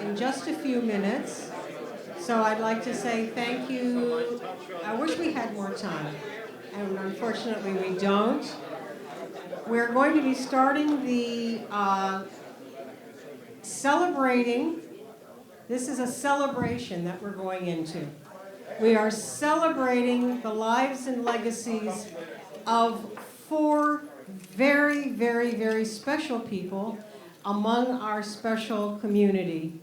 in just a few minutes. So I'd like to say thank you. I wish we had more time, and unfortunately we don't. We're going to be starting the celebrating. This is a celebration that we're going into. We are celebrating the lives and legacies of 4 very, very, very special people among our special community.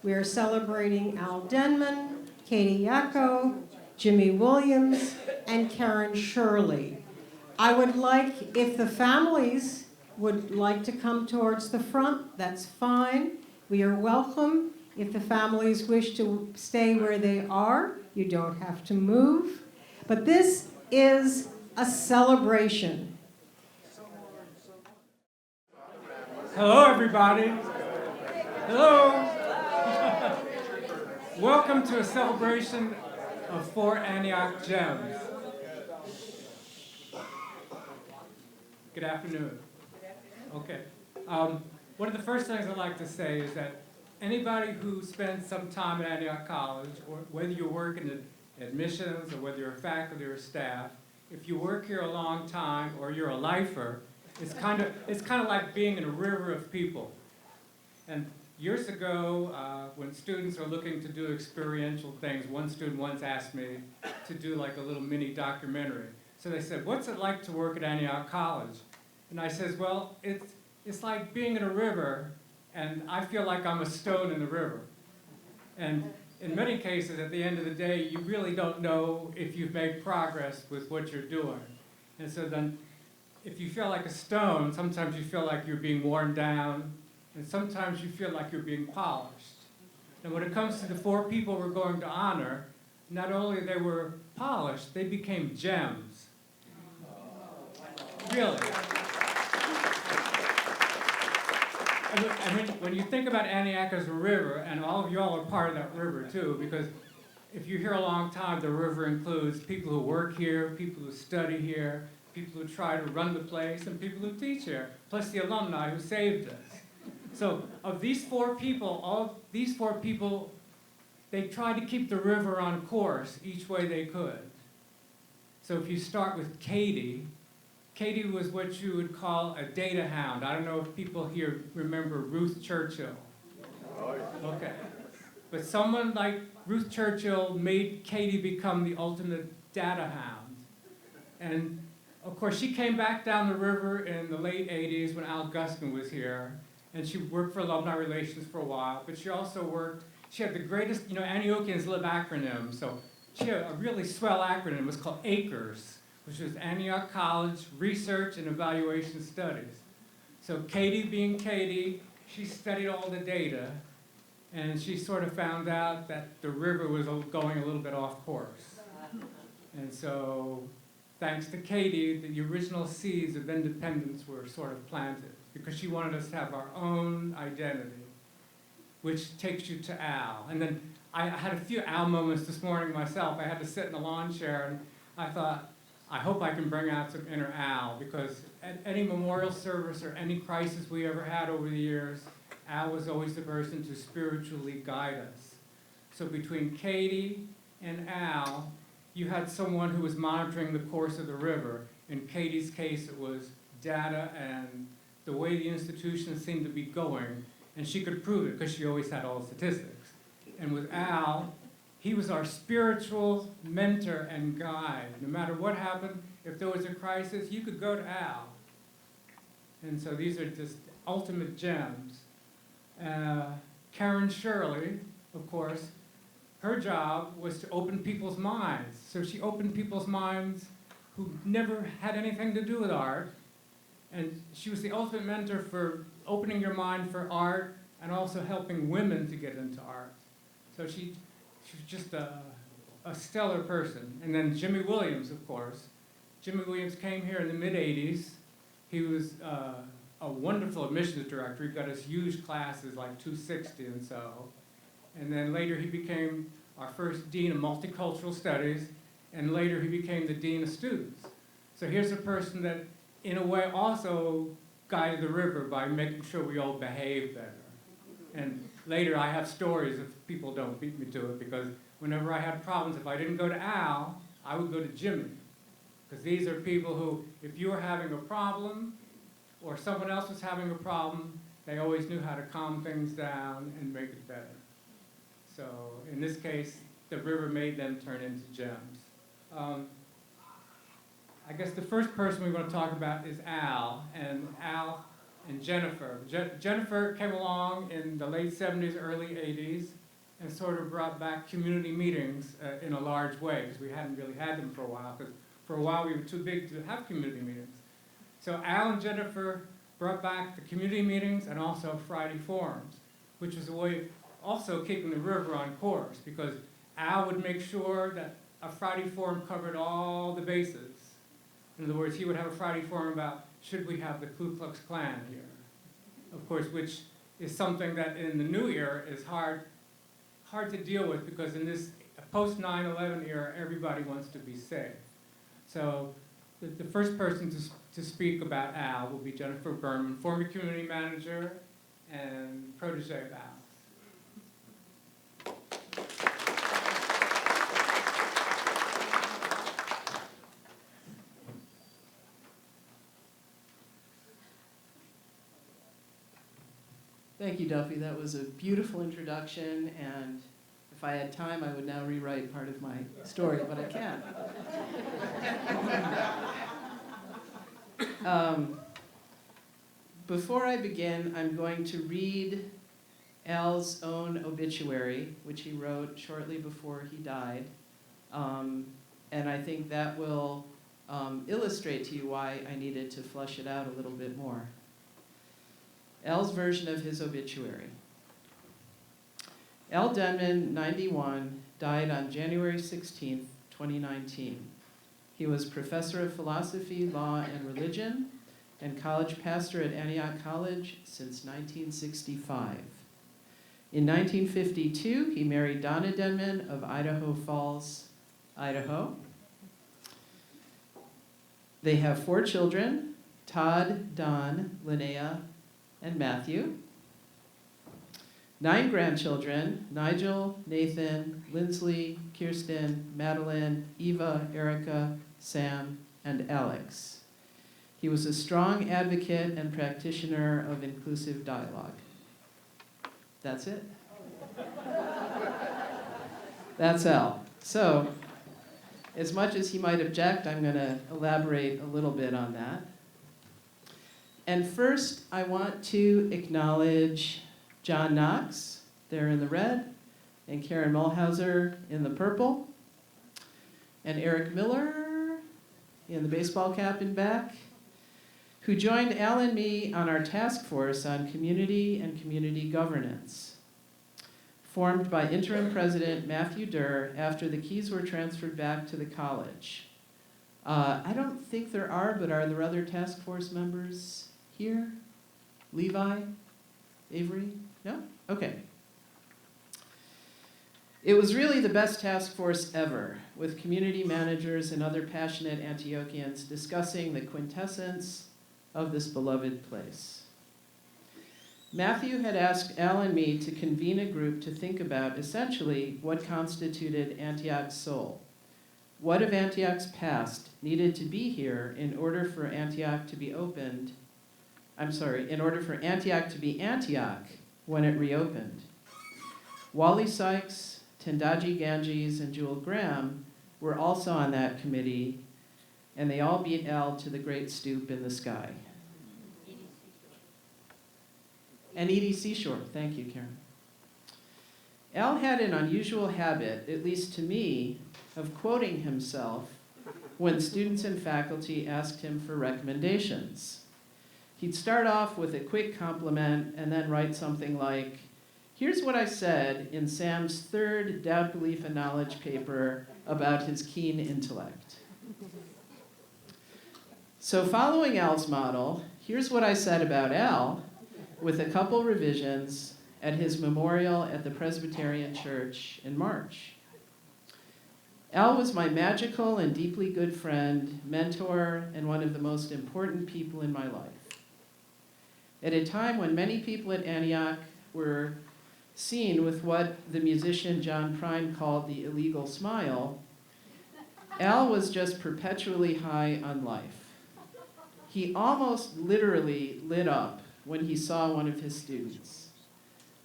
We are celebrating Al Denman, Katy Jako, Jimmy Williams, and Karen Shirley. I would like, if the families would like to come towards the front, that's fine. We are welcome. If the families wish to stay where they are, you don't have to move. But this is a celebration. Hello, everybody. Hello. Welcome to a celebration of 4 Antioch gems. Good afternoon. Okay. One of the first things I'd like to say is that anybody who spends some time at Antioch College, or whether you work in admissions or whether you're faculty or staff, if you work here a long time or you're a lifer, it's kind of like being in a river of people. And years ago, when students are looking to do experiential things, one student once asked me to do like a little mini documentary. So they said, "What's it like to work at Antioch College?" And I says, "Well, it's like being in a river, and I feel like I'm a stone in the river." And in many cases, at the end of the day, you really don't know if you've made progress with what you're doing. And so then, if you feel like a stone, sometimes you feel like you're being worn down, and sometimes you feel like you're being polished. And when it comes to the 4 people we're going to honor, not only they were polished, they became gems. Really. I mean, when you think about Antioch as a river, and all of y'all are part of that river too, because if you're here a long time, the river includes people who work here, people who study here, people who try to run the place, and people who teach here, plus the alumni who saved us. So of these 4 people, all these 4 people, they tried to keep the river on course each way they could. So if you start with Katy, Katy was what you would call a data hound. I don't know if people here remember Ruth Churchill. Okay. But someone like Ruth Churchill made Katy become the ultimate data hound. And of course, she came back down the river in the late 80s when Al Guskin was here. And she worked for alumni relations for a while. But she also worked, she had the greatest, Antiochians love acronyms. So she had a really swell acronym. It was called ACRES, which was Antioch College Research and Evaluation Studies. So Katy being Katy, she studied all the data, and she sort of found out that the river was going a little bit off course. And so, thanks to Katy, the original seeds of independence were sort of planted, because she wanted us to have our own identity, which takes you to Al. And then I had a few Al moments this morning myself. I had to sit in a lawn chair, and I thought, I hope I can bring out some inner Al, because at any memorial service or any crisis we ever had over the years, Al was always the person to spiritually guide us. So between Katy and Al, you had someone who was monitoring the course of the river. In Katy's case, it was data and the way the institution seemed to be going, and she could prove it because she always had all the statistics. And with Al, he was our spiritual mentor and guide. No matter what happened, if there was a crisis, you could go to Al. And so these are just ultimate gems. Karen Shirley, of course, her job was to open people's minds. So she opened people's minds who never had anything to do with art. And she was the ultimate mentor for opening your mind for art and also helping women to get into art. So she was just a stellar person. And then Jimmy Williams, of course. Jimmy Williams came here in the mid-'80s. He was a wonderful admissions director. He got us huge classes, like 260 and so. And then later he became our first dean of multicultural studies, and later he became the dean of students. So here's a person that, in a way, also guided the river by making sure we all behave better. And later I have stories if people don't beat me to it, because whenever I had problems, if I didn't go to Al, I would go to Jimmy. Because these are people who, if you were having a problem, or someone else was having a problem, they always knew how to calm things down and make it better. So in this case, the river made them turn into gems. I guess the first person we want to talk about is Al and Jennifer. Jennifer came along in the late 70s, early 80s, and sort of brought back community meetings in a large way, because we hadn't really had them for a while, because for a while we were too big to have community meetings. So Al and Jennifer brought back the community meetings and also Friday forums, which was a way of also keeping the river on course, because Al would make sure that a Friday forum covered all the bases. In other words, he would have a Friday forum about, should we have the Ku Klux Klan here? Of course, which is something that in the new era is hard to deal with, because in this post 9/11 era, everybody wants to be safe. So the first person to speak about Al will be Jennifer Berman, former community manager and protege of Al. Thank you, Duffy. That was a beautiful introduction, and if I had time, I would now rewrite part of my story, but I can't. Before I begin, I'm going to read Al's own obituary, which he wrote shortly before he died, and I think that will illustrate to you why I needed to flesh it out a little bit more. Al's version of his obituary. Al Denman, 91, died on January 16, 2019. He was professor of philosophy, law, and religion, and college pastor at Antioch College since 1965. In 1952, he married Donna Denman of Idaho Falls, Idaho. They have 4 children, Todd, Don, Linnea, and Matthew. 9 grandchildren, Nigel, Nathan, Lindsley, Kirsten, Madeline, Eva, Erica, Sam, and Alex. He was a strong advocate and practitioner of inclusive dialogue. That's it. That's Al. So, as much as he might object, I'm going to elaborate a little bit on that. And first, I want to acknowledge John Knox, there in the red, and Karen Mulhauser in the purple, and Eric Miller in the baseball cap in back, who joined Al and me on our task force on community and community governance, formed by interim president Matthew Durr after the keys were transferred back to the college. I don't think there are, but are there other task force members here? Levi? Avery? No? Okay. It was really the best task force ever, with community managers and other passionate Antiochians discussing the quintessence of this beloved place. Matthew had asked Al and me to convene a group to think about essentially what constituted Antioch's soul. What of Antioch's past needed to be here in order for Antioch to be in order for Antioch to be Antioch when it reopened. Wally Sykes, Tendaji Ganges, and Jewel Graham were also on that committee, and they all beat Al to the great stoop in the sky. And Edie Seashore, thank you, Karen. Al had an unusual habit, at least to me, of quoting himself when students and faculty asked him for recommendations. He'd start off with a quick compliment and then write something like, "Here's what I said in Sam's 3rd Doubt, Belief, and Knowledge paper about his keen intellect." So following Al's model, here's what I said about Al, with a couple revisions at his memorial at the Presbyterian Church in March. Al was my magical and deeply good friend, mentor, and one of the most important people in my life. At a time when many people at Antioch were seen with what the musician John Prine called the illegal smile, Al was just perpetually high on life. He almost literally lit up when he saw one of his students.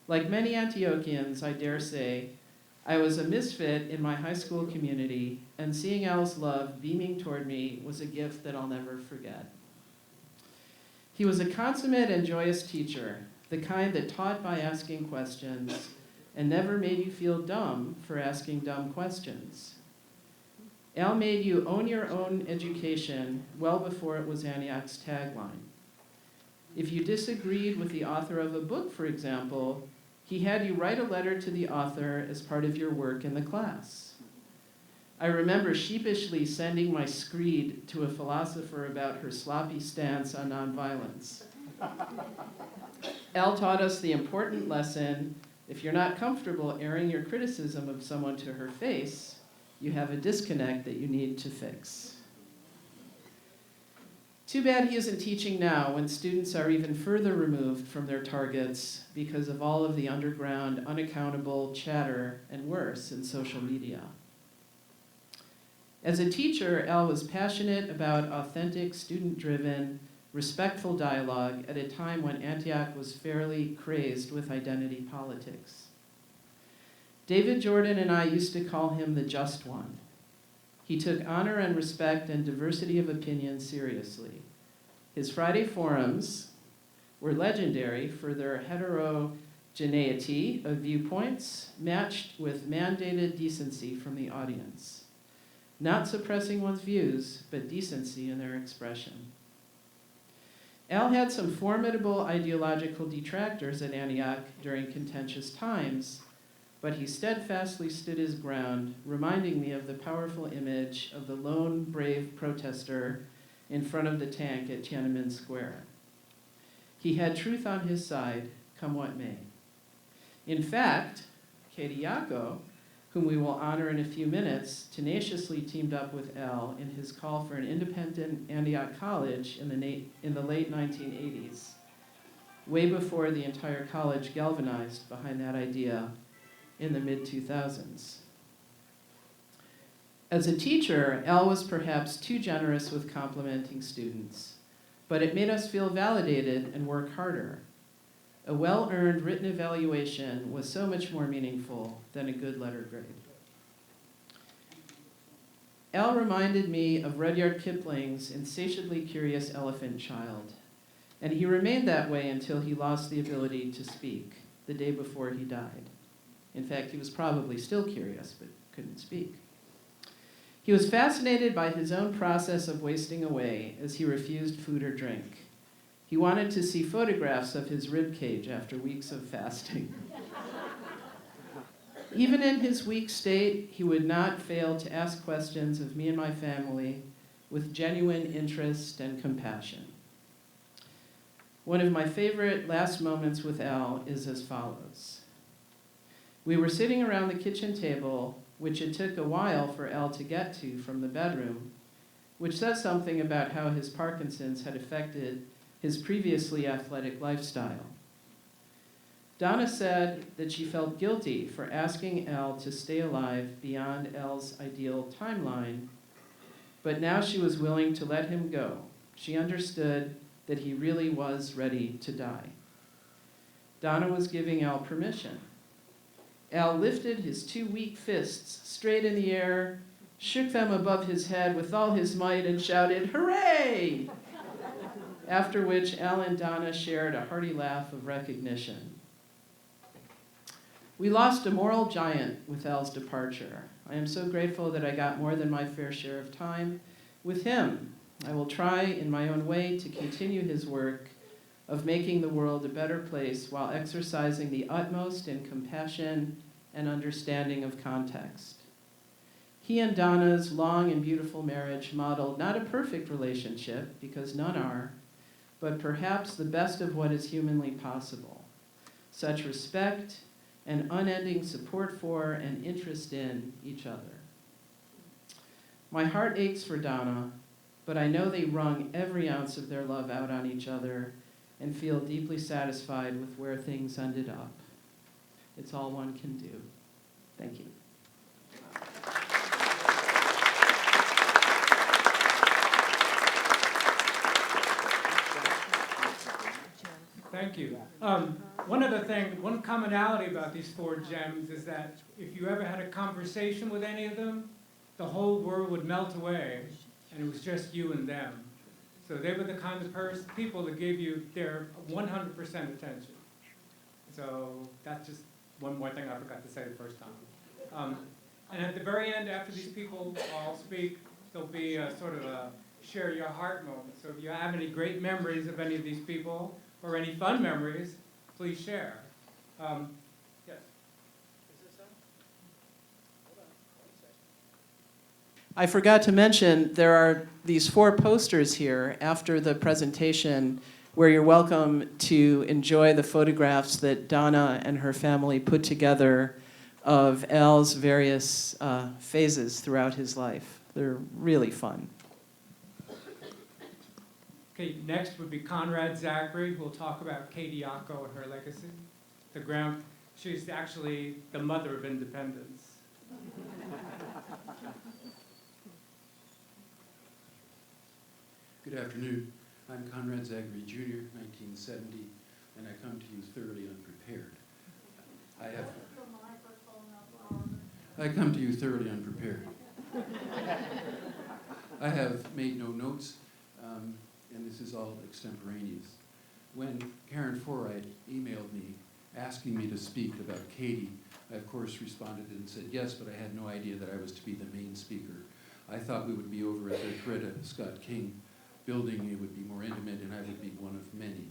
Like many Antiochians, I dare say, I was a misfit in my high school community, and seeing Al's love beaming toward me was a gift that I'll never forget. He was a consummate and joyous teacher, the kind that taught by asking questions and never made you feel dumb for asking dumb questions. Al made you own your own education well before it was Antioch's tagline. If you disagreed with the author of a book, for example, he had you write a letter to the author as part of your work in the class. I remember sheepishly sending my screed to a philosopher about her sloppy stance on nonviolence. Al taught us the important lesson: if you're not comfortable airing your criticism of someone to her face, you have a disconnect that you need to fix. Too bad he isn't teaching now, when students are even further removed from their targets because of all of the underground, unaccountable chatter and worse in social media. As a teacher, Al was passionate about authentic, student-driven, respectful dialogue at a time when Antioch was fairly crazed with identity politics. David Jordan and I used to call him the just one. He took honor and respect and diversity of opinion seriously. His Friday forums were legendary for their heterogeneity of viewpoints matched with mandated decency from the audience. Not suppressing one's views, but decency in their expression. Al had some formidable ideological detractors at Antioch during contentious times, but he steadfastly stood his ground, reminding me of the powerful image of the lone brave protester in front of the tank at Tiananmen Square. He had truth on his side, come what may. In fact, Katy Jako, whom we will honor in a few minutes, tenaciously teamed up with Al in his call for an independent Antioch college in the late 1980s, way before the entire college galvanized behind that idea in the mid-2000s. As a teacher, Al was perhaps too generous with complimenting students, but it made us feel validated and work harder. A well-earned written evaluation was so much more meaningful than a good letter grade. Al reminded me of Rudyard Kipling's insatiably curious elephant child, and he remained that way until he lost the ability to speak the day before he died. In fact, he was probably still curious, but couldn't speak. He was fascinated by his own process of wasting away as he refused food or drink. He wanted to see photographs of his rib cage after weeks of fasting. Even in his weak state, he would not fail to ask questions of me and my family with genuine interest and compassion. One of my favorite last moments with Al is as follows. We were sitting around the kitchen table, which it took a while for Al to get to from the bedroom, which says something about how his Parkinson's had affected his previously athletic lifestyle. Donna said that she felt guilty for asking Al to stay alive beyond Al's ideal timeline, but now she was willing to let him go. She understood that he really was ready to die. Donna was giving Al permission. Al lifted his two weak fists straight in the air, shook them above his head with all his might, and shouted, "Hooray!" After which Al and Donna shared a hearty laugh of recognition. We lost a moral giant with Al's departure. I am so grateful that I got more than my fair share of time with him. I will try in my own way to continue his work of making the world a better place while exercising the utmost in compassion and understanding of context. He and Donna's long and beautiful marriage modeled not a perfect relationship, because none are, but perhaps the best of what is humanly possible. Such respect and unending support for and interest in each other. My heart aches for Donna, but I know they wrung every ounce of their love out on each other and feel deeply satisfied with where things ended up. It's all one can do. Thank you. Thank you. One commonality about these 4 gems is that if you ever had a conversation with any of them, the whole world would melt away, and it was just you and them. So they were the kind of people that gave you their 100% attention. So that's just one more thing I forgot to say the first time. And at the very end, after these people all speak, there'll be a sort of a share your heart moment. So if you have any great memories of any of these people, or any fun memories, please share. Yes? I forgot to mention, there are these 4 posters here after the presentation where you're welcome to enjoy the photographs that Donna and her family put together of Al's various phases throughout his life. They're really fun. Okay, next would be Conrad Zachary, who will talk about Katy, Jako, and her legacy. She's actually the mother of independence. Good afternoon. I'm Conrad Zachary Jr., 1970, and I come to you thoroughly unprepared. I come to you thoroughly unprepared. I have made no notes, and this is all extemporaneous. When Karen Forright emailed me asking me to speak about Katy, I of course responded and said yes, but I had no idea that I was to be the main speaker. I thought we would be over at the Coretta Scott King building, it would be more intimate, and I would be one of many.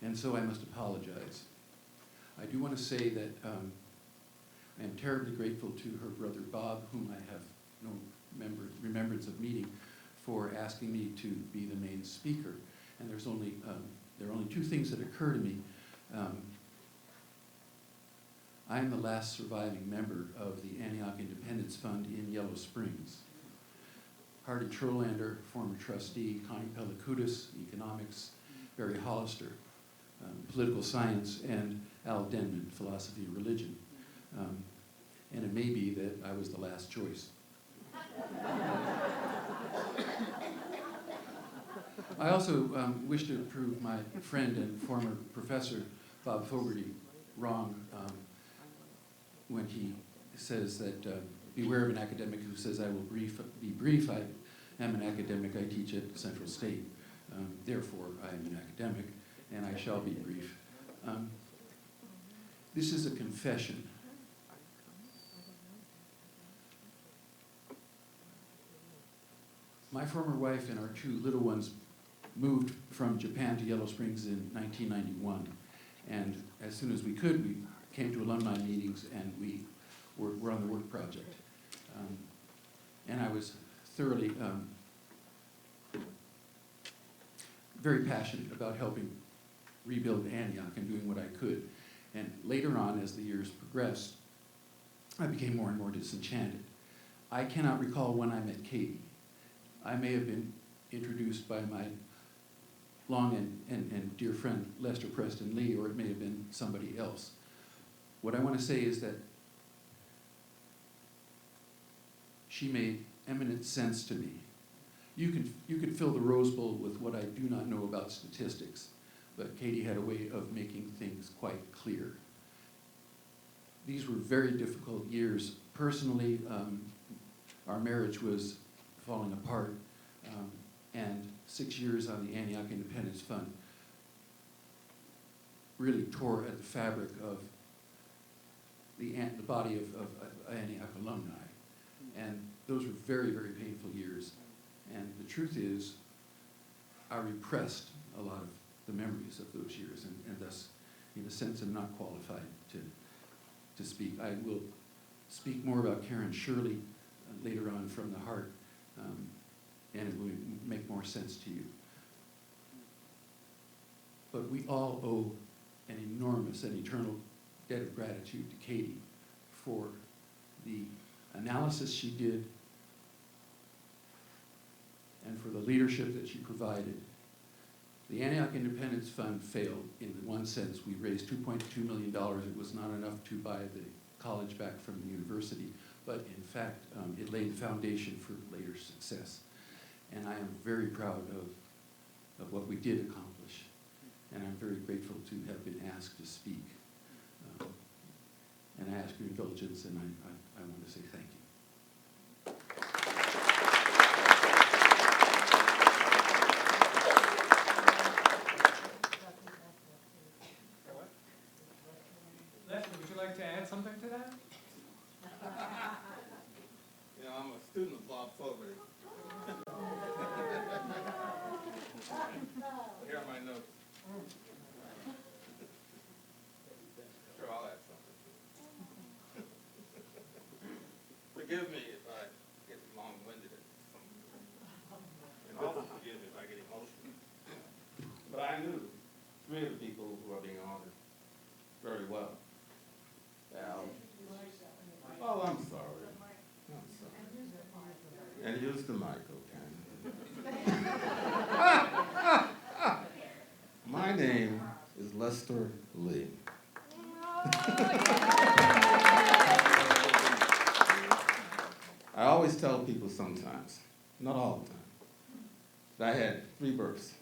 And so I must apologize. I do want to say that I am terribly grateful to her brother Bob, whom I have no remembrance of meeting, for asking me to be the main speaker. And there are only 2 things that occur to me. I am the last surviving member of the Antioch Independence Fund in Yellow Springs. Hardy Trolander, former trustee, Connie Pellicudis, economics, Barry Hollister, political science, and Al Denman, philosophy and religion. And it may be that I was the last choice. I also wish to prove my friend and former professor, Bob Fogarty, wrong when he says that beware of an academic who says I will be brief. I am an academic. I teach at Central State. Therefore, I am an academic, and I shall be brief. This is a confession. My former wife and our 2 little ones moved from Japan to Yellow Springs in 1991. And as soon as we could, we came to alumni meetings and we were on the work project. And I was thoroughly, very passionate about helping rebuild Antioch and doing what I could. And later on, as the years progressed, I became more and more disenchanted. I cannot recall when I met Katy. I may have been introduced by my long and dear friend Lester Preston Lee, or it may have been somebody else. What I want to say is that she made eminent sense to me. You could fill the Rose Bowl with what I do not know about statistics, but Katy had a way of making things quite clear. These were very difficult years. Personally, our marriage was falling apart, and 6 years on the Antioch Independence Fund really tore at the fabric of the body of Antioch alumni. And those were very, very painful years. And the truth is, I repressed a lot of the memories of those years, and thus, in a sense, am not qualified to speak. I will speak more about Karen Shirley later on from the heart, and it will make more sense to you. But we all owe an enormous and eternal debt of gratitude to Katy for the analysis she did and for the leadership that she provided The Antioch Independence Fund failed in one sense. We raised $2.2 million. It was not enough to buy the college back from the university, but in fact, it laid the foundation for later success. And I am very proud of what we did accomplish. And I'm very grateful to have been asked to speak. And I ask your indulgence, and I want to say thank you. Leslie, would you like to add something to that? You know, I'm a student of Bob Fogarty. Here are my notes. Sure, I'll add something. Forgive me if I get long-winded at some, and also forgive me if I get emotional. But I knew three of the people who are being honored very well. Al. Oh, I'm sorry. I'm sorry. And here's the mic, okay? My name is Lester Lee. I always tell people sometimes, not all the time, that I had 3 births.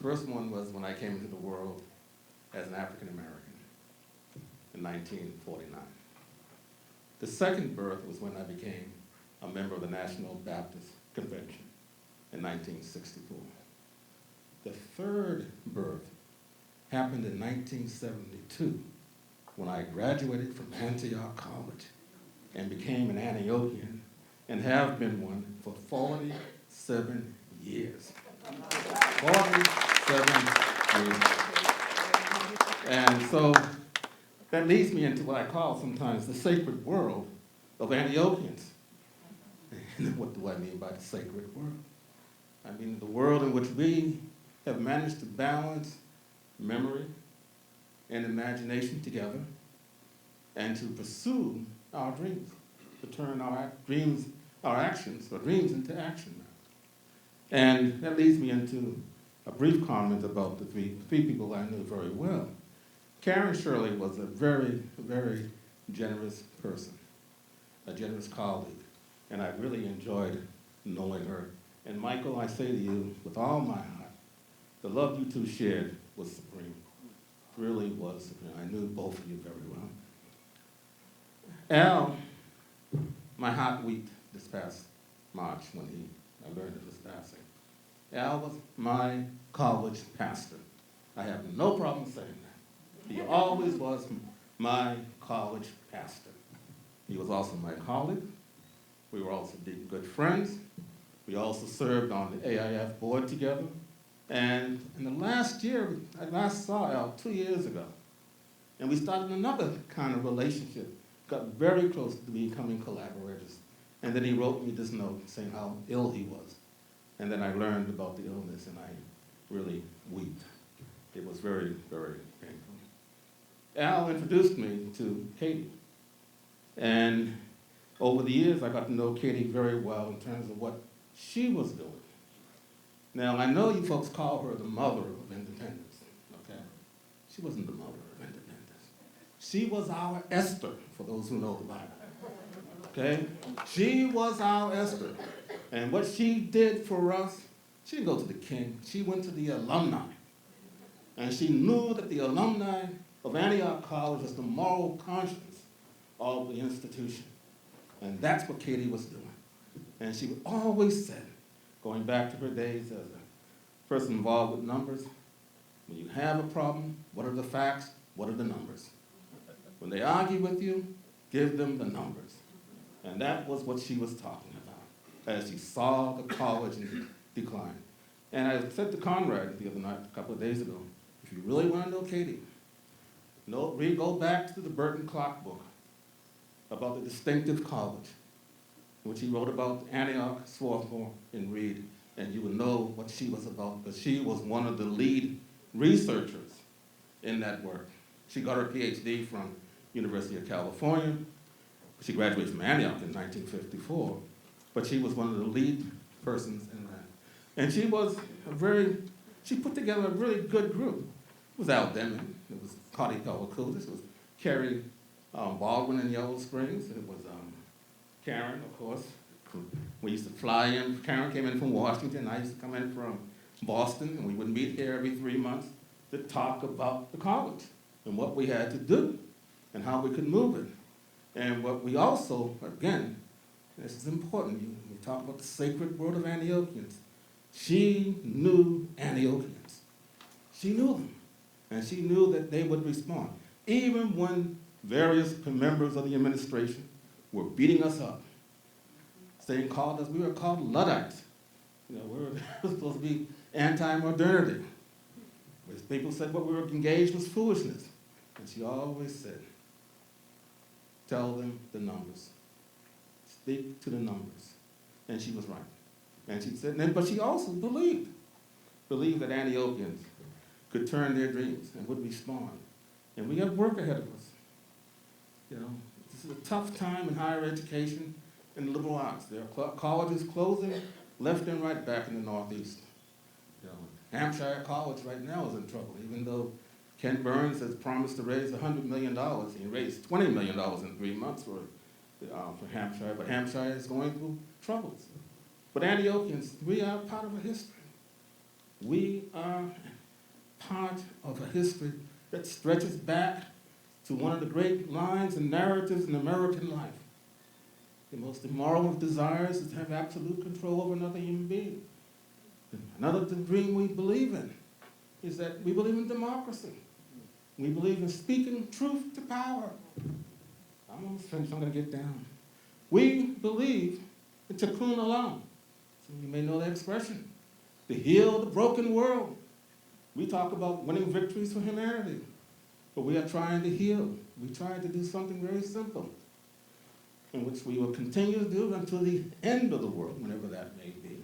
First one was when I came into the world as an African American in 1949. The second birth was when I became a member of the National Baptist Convention in 1964. The third birth happened in 1972 when I graduated from Antioch College and became an Antiochian and have been one for 47 years. 47 years. And so that leads me into what I call sometimes the sacred world of Antiochians. And what do I mean by the sacred world? I mean the world in which we have managed to balance memory and imagination together and to pursue our dreams, to turn our dreams, our actions, or dreams into action. And that leads me into a brief comment about the three people I knew very well. Karen Shirley was a very, very generous person, a generous colleague, and I really enjoyed knowing her. And Michael, I say to you, with all my heart, the love you two shared was supreme. Really was supreme. I knew both of you very well. Al, my heart wept this past March when I learned of his passing. Al was my college pastor. I have no problem saying that. He always was my college pastor. He was also my colleague. We were also good friends. We also served on the AIF board together. And in the last year, I last saw Al 2 years ago. And we started another kind of relationship, got very close to becoming collaborators. And then he wrote me this note saying how ill he was. And then I learned about the illness and I really wept. It was very, very painful. Al introduced me to Katy. And over the years, I got to know Katy very well in terms of what she was doing. Now, I know you folks call her the mother of independence, okay? She wasn't the mother of independence. She was our Esther, for those who know the Bible, okay? She was our Esther. And what she did for us, she didn't go to the king, she went to the alumni. And she knew that the alumni of Antioch College was the moral conscience of the institution. And that's what Katy was doing. And she always said, going back to her days as a person involved with numbers, when you have a problem, what are the facts? What are the numbers? When they argue with you, give them the numbers. And that was what she was talking about as she saw the college in decline. And I said to Conrad the other night, a couple of days ago, if you really want to know Katy, go back to the Burton Clock book about the distinctive college, which he wrote about Antioch, Swarthmore, and Reed, and you would know what she was about, because she was one of the lead researchers in that work. She got her PhD from University of California. She graduated from Antioch in 1954, but she was one of the lead persons in that. And she was a very she put together a really good group. It was Al Denman, it was Katy, it was Carrie Baldwin in Yellow Springs, it was Karen, of course. We used to fly in, Karen came in from Washington, I used to come in from Boston, and we would meet here every 3 months to talk about the college and what we had to do and how we could move it. And what we also, again, this is important, you talk about the sacred word of Antiochians. She knew Antiochians. She knew them. And she knew that they would respond. Even when various members of the administration were beating us up, saying we were called Luddites. We were supposed to be anti-modernity. People said what we were engaged was foolishness. And she always said, tell them the numbers. Speak to the numbers. And she was right. And she said, but she also believed that Antiochians could turn their dreams and would respond. And we have work ahead of us. This is a tough time in higher education and liberal arts. There are colleges closing left and right back in the Northeast. Hampshire College right now is in trouble, even though Ken Burns has promised to raise $100 million. He raised $20 million in 3 months for Hampshire, but Hampshire is going through troubles. But Antiochians, we are part of a history. We are part of a history that stretches back to one of the great lines and narratives in American life. The most immoral of desires is to have absolute control over another human being. Another dream we believe in is that we believe in democracy. We believe in speaking truth to power. I'm almost finished, I'm going to get down. We believe in tikkun olam. Some of you may know that expression. To heal the broken world. We talk about winning victories for humanity, but we are trying to heal. We try to do something very simple, in which we will continue to do until the end of the world, whenever that may be,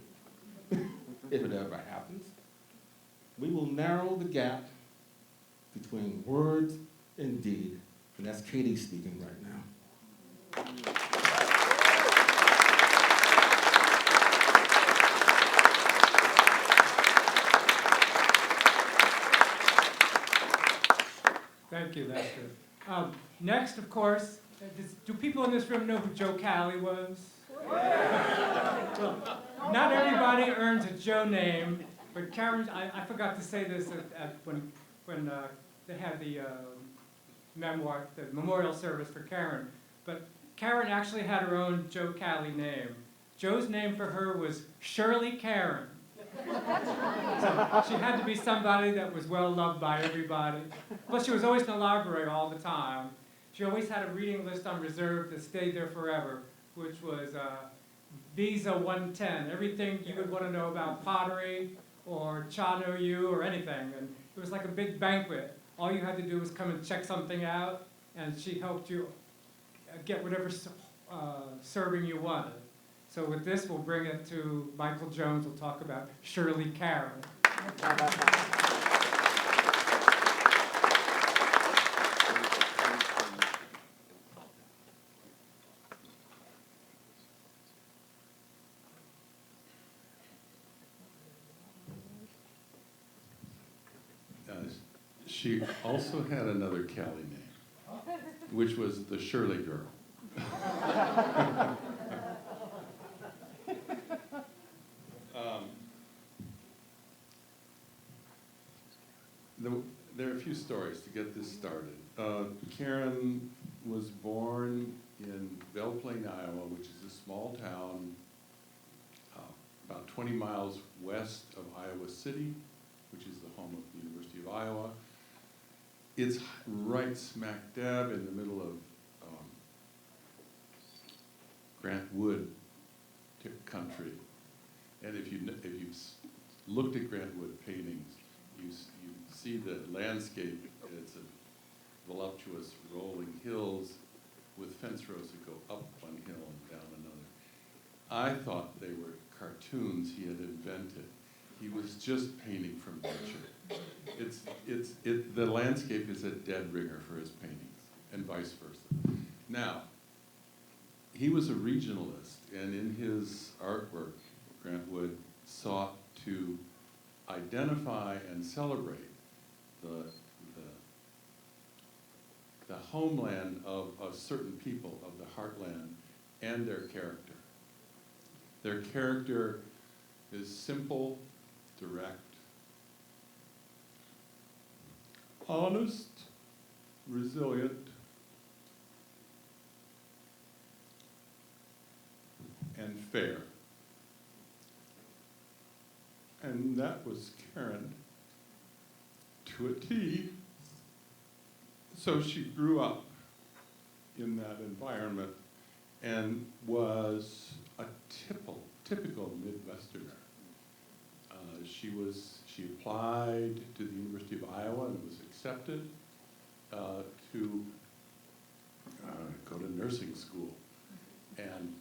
if it ever happens. We will narrow the gap between words and deed, and that's Katy speaking right now. Thank you, Lester. Next, of course, do people in this room know who Joe Cali was? Well, not everybody earns a Joe name, but Karen, I forgot to say this when they had the the memorial service for Karen, but Karen actually had her own Joe Cali name. Joe's name for her was Shirley Karen. So she had to be somebody that was well loved by everybody. Plus, she was always in the library all the time. She always had a reading list on reserve that stayed there forever, which was Visa 110, everything you would want to know about pottery or Cha No Yu or anything. And it was like a big banquet. All you had to do was come and check something out, and she helped you get whatever serving you wanted. So with this, we'll bring it to Michael Jones. We'll talk about Shirley Karen. She also had another Cali name, which was the Shirley Girl. There are a few stories to get this started. Karen was born in Belle Plaine, Iowa, which is a small town about 20 miles west of Iowa City, which is the home of the University of Iowa. It's right smack dab in the middle of Grant Wood country. And if you've looked at Grant Wood paintings, you see the landscape. It's a voluptuous rolling hills with fence rows that go up one hill and down another. I thought they were cartoons he had invented. He was just painting from nature. The landscape is a dead ringer for his paintings, and vice versa. Now, he was a regionalist, and in his artwork, Grant Wood sought to identify and celebrate the homeland of certain people of the heartland and their character. Their character is simple, direct, honest, resilient, and fair. And that was Karen to a T. So she grew up in that environment and was a typical Midwesterner. She applied to the University of Iowa and was accepted to go to nursing school, and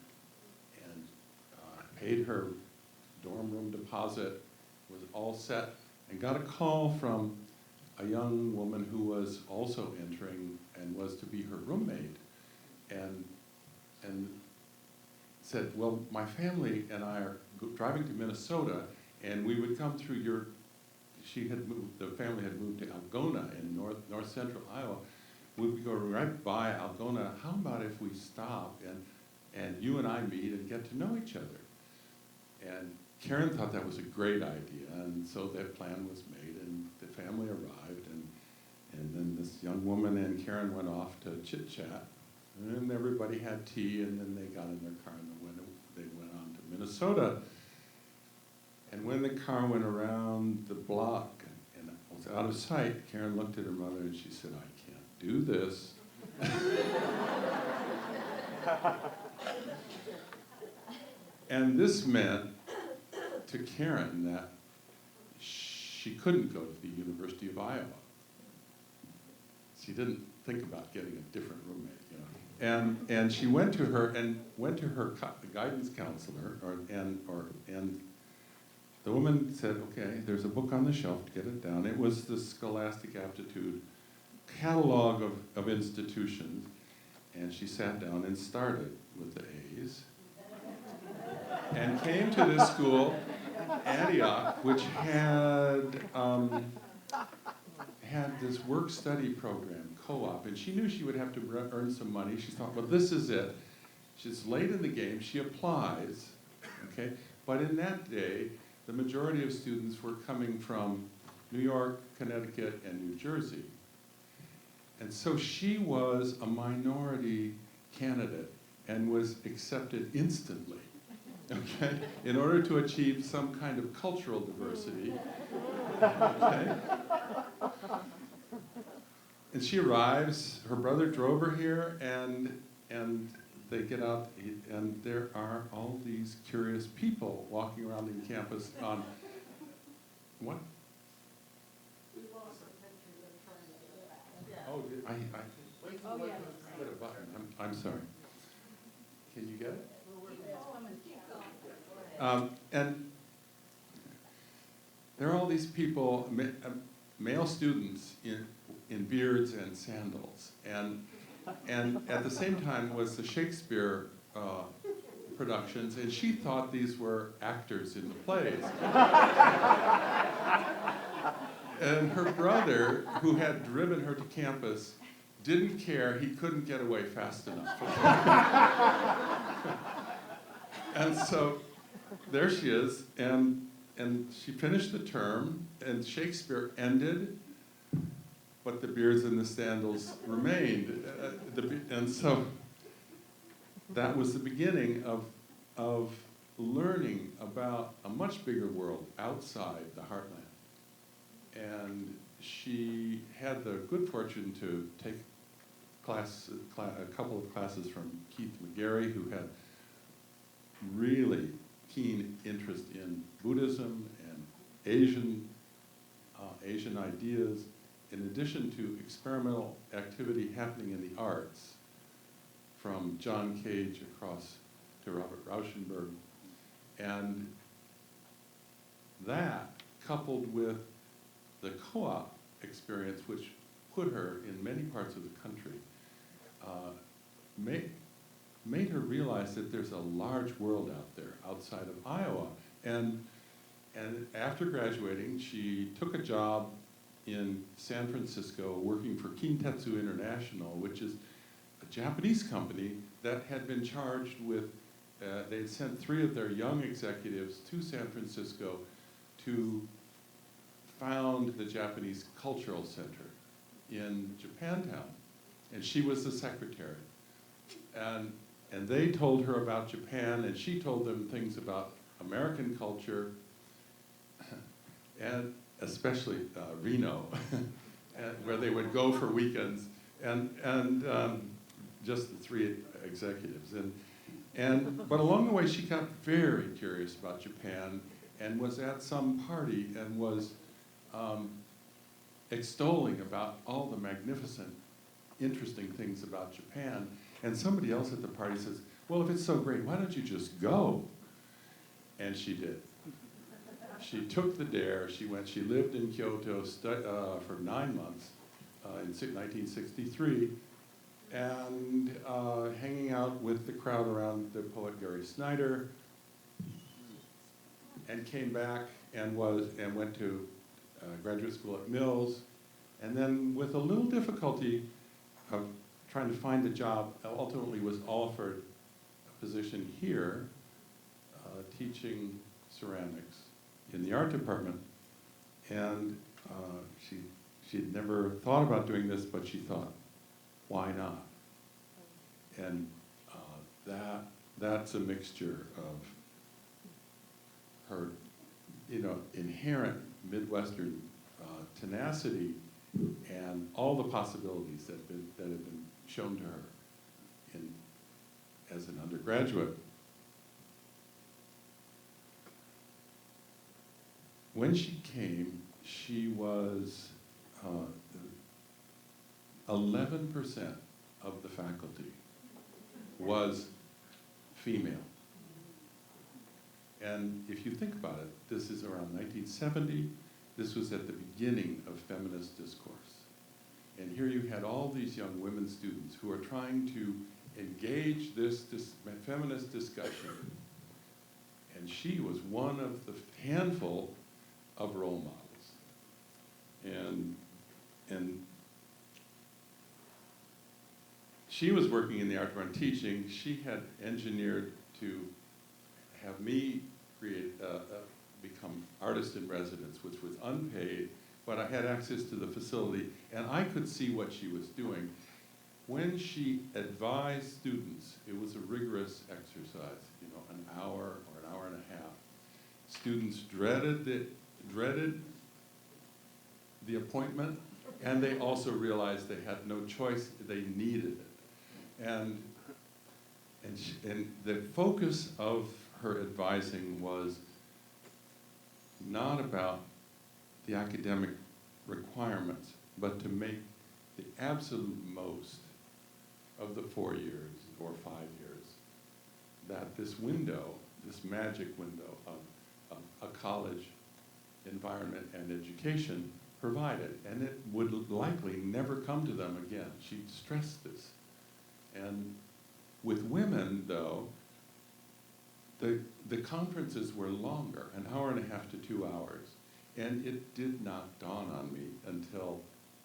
paid her dorm room deposit, was all set, and got a call from a young woman who was also entering and was to be her roommate, and said, well, my family and I are driving to Minnesota, and we would come through your, the family had moved to Algona in north central Iowa. We would go right by Algona. How about if we stop and you and I meet and get to know each other? And Karen thought that was a great idea, and so that plan was made, and the family arrived, and then this young woman and Karen went off to chit-chat, and everybody had tea, and then they got in their car and they went on to Minnesota. And when the car went around the block and was out of sight, Karen looked at her mother and she said, I can't do this. And this meant to Karen that she couldn't go to the University of Iowa. She didn't think about getting a different roommate, you know. And she went to her guidance counselor, and the woman said, okay, there's a book on the shelf, get it down. It was the Scholastic Aptitude catalog of institutions, and she sat down and started with the A's, and came to this school, Antioch, which had this work-study program, co-op, and she knew she would have to earn some money. She thought, well, this is it. She's late in the game. She applies, okay? But in that day, the majority of students were coming from New York, Connecticut, and New Jersey. And so she was a minority candidate and was accepted instantly, okay, in order to achieve some kind of cultural diversity, okay? And she arrives, her brother drove her here, and they get out, and there are all these curious people walking around in campus on, what? Oh, I hit a button. I'm sorry. Can you get it? And there are all these people, male students in beards and sandals, and at the same time was the Shakespeare productions, and she thought these were actors in the plays. And her brother, who had driven her to campus, didn't care. He couldn't get away fast enough. And so there she is, and she finished the term, and Shakespeare ended, but the beards and the sandals remained. And so that was the beginning of learning about a much bigger world outside the heartland. And she had the good fortune to take a couple of classes from Keith McGarry, who had really keen interest in Buddhism and Asian ideas, in addition to experimental activity happening in the arts, from John Cage across to Robert Rauschenberg. And that, coupled with the co-op experience, which put her in many parts of the country, made her realize that there's a large world out there outside of Iowa. And And after graduating, she took a job in San Francisco working for Kintetsu International, which is a Japanese company that had been charged with, they had sent 3 of their young executives to San Francisco to found the Japanese Cultural Center in Japantown. And she was the secretary. And they told her about Japan, and she told them things about American culture, and especially Reno, and where they would go for weekends, and just the 3 executives. But along the way, she got very curious about Japan, and was at some party and was extolling about all the magnificent, interesting things about Japan. And somebody else at the party says, well, if it's so great, why don't you just go? And she did. She took the dare. She lived in Kyoto for 9 months in 1963, and hanging out with the crowd around the poet Gary Snyder, and came back and went to graduate school at Mills, and then with a little difficulty of trying to find a job, ultimately was offered a position here, teaching ceramics in the art department. And she'd never thought about doing this, but she thought, why not? And that's a mixture of her, inherent Midwestern tenacity and all the possibilities that have been shown to her as an undergraduate. When she came, she was 11% of the faculty was female. And if you think about it, this is around 1970. This was at the beginning of feminist discourse. And here you had all these young women students who are trying to engage this feminist discussion. And she was one of the handful of role models. And she was working in the art department teaching. She had engineered to have me become artist in residence, which was unpaid, but I had access to the facility, and I could see what she was doing. When she advised students, it was a rigorous exercise, an hour or an hour and a half. Students dreaded the appointment, and they also realized they had no choice, they needed it. And the focus of her advising was not about the academic requirements, but to make the absolute most of the 4 years or 5 years that this window, this magic window of a college environment and education provided. And it would likely never come to them again. She stressed this. And with women, though, the conferences were longer, an hour and a half to 2 hours. And it did not dawn on me until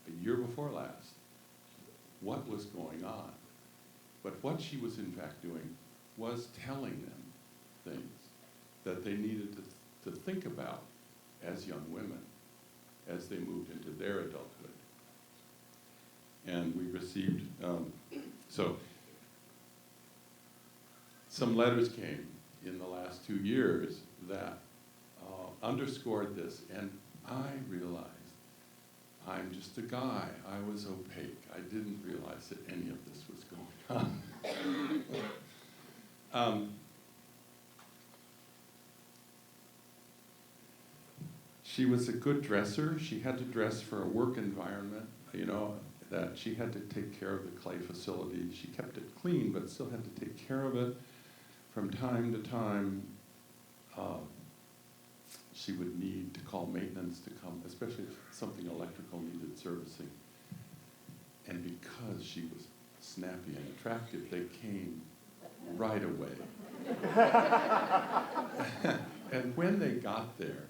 a year before last what was going on. But what she was in fact doing was telling them things that they needed to think about as young women as they moved into their adulthood. And we received, some letters came in the last 2 years that underscored this, and I realized I'm just a guy. I was opaque. I didn't realize that any of this was going on. She was a good dresser. She had to dress for a work environment, that she had to take care of the clay facility. She kept it clean, but still had to take care of it. From time to time, she would need to call maintenance to come, especially if something electrical needed servicing. And because she was snappy and attractive, they came right away. And when they got there,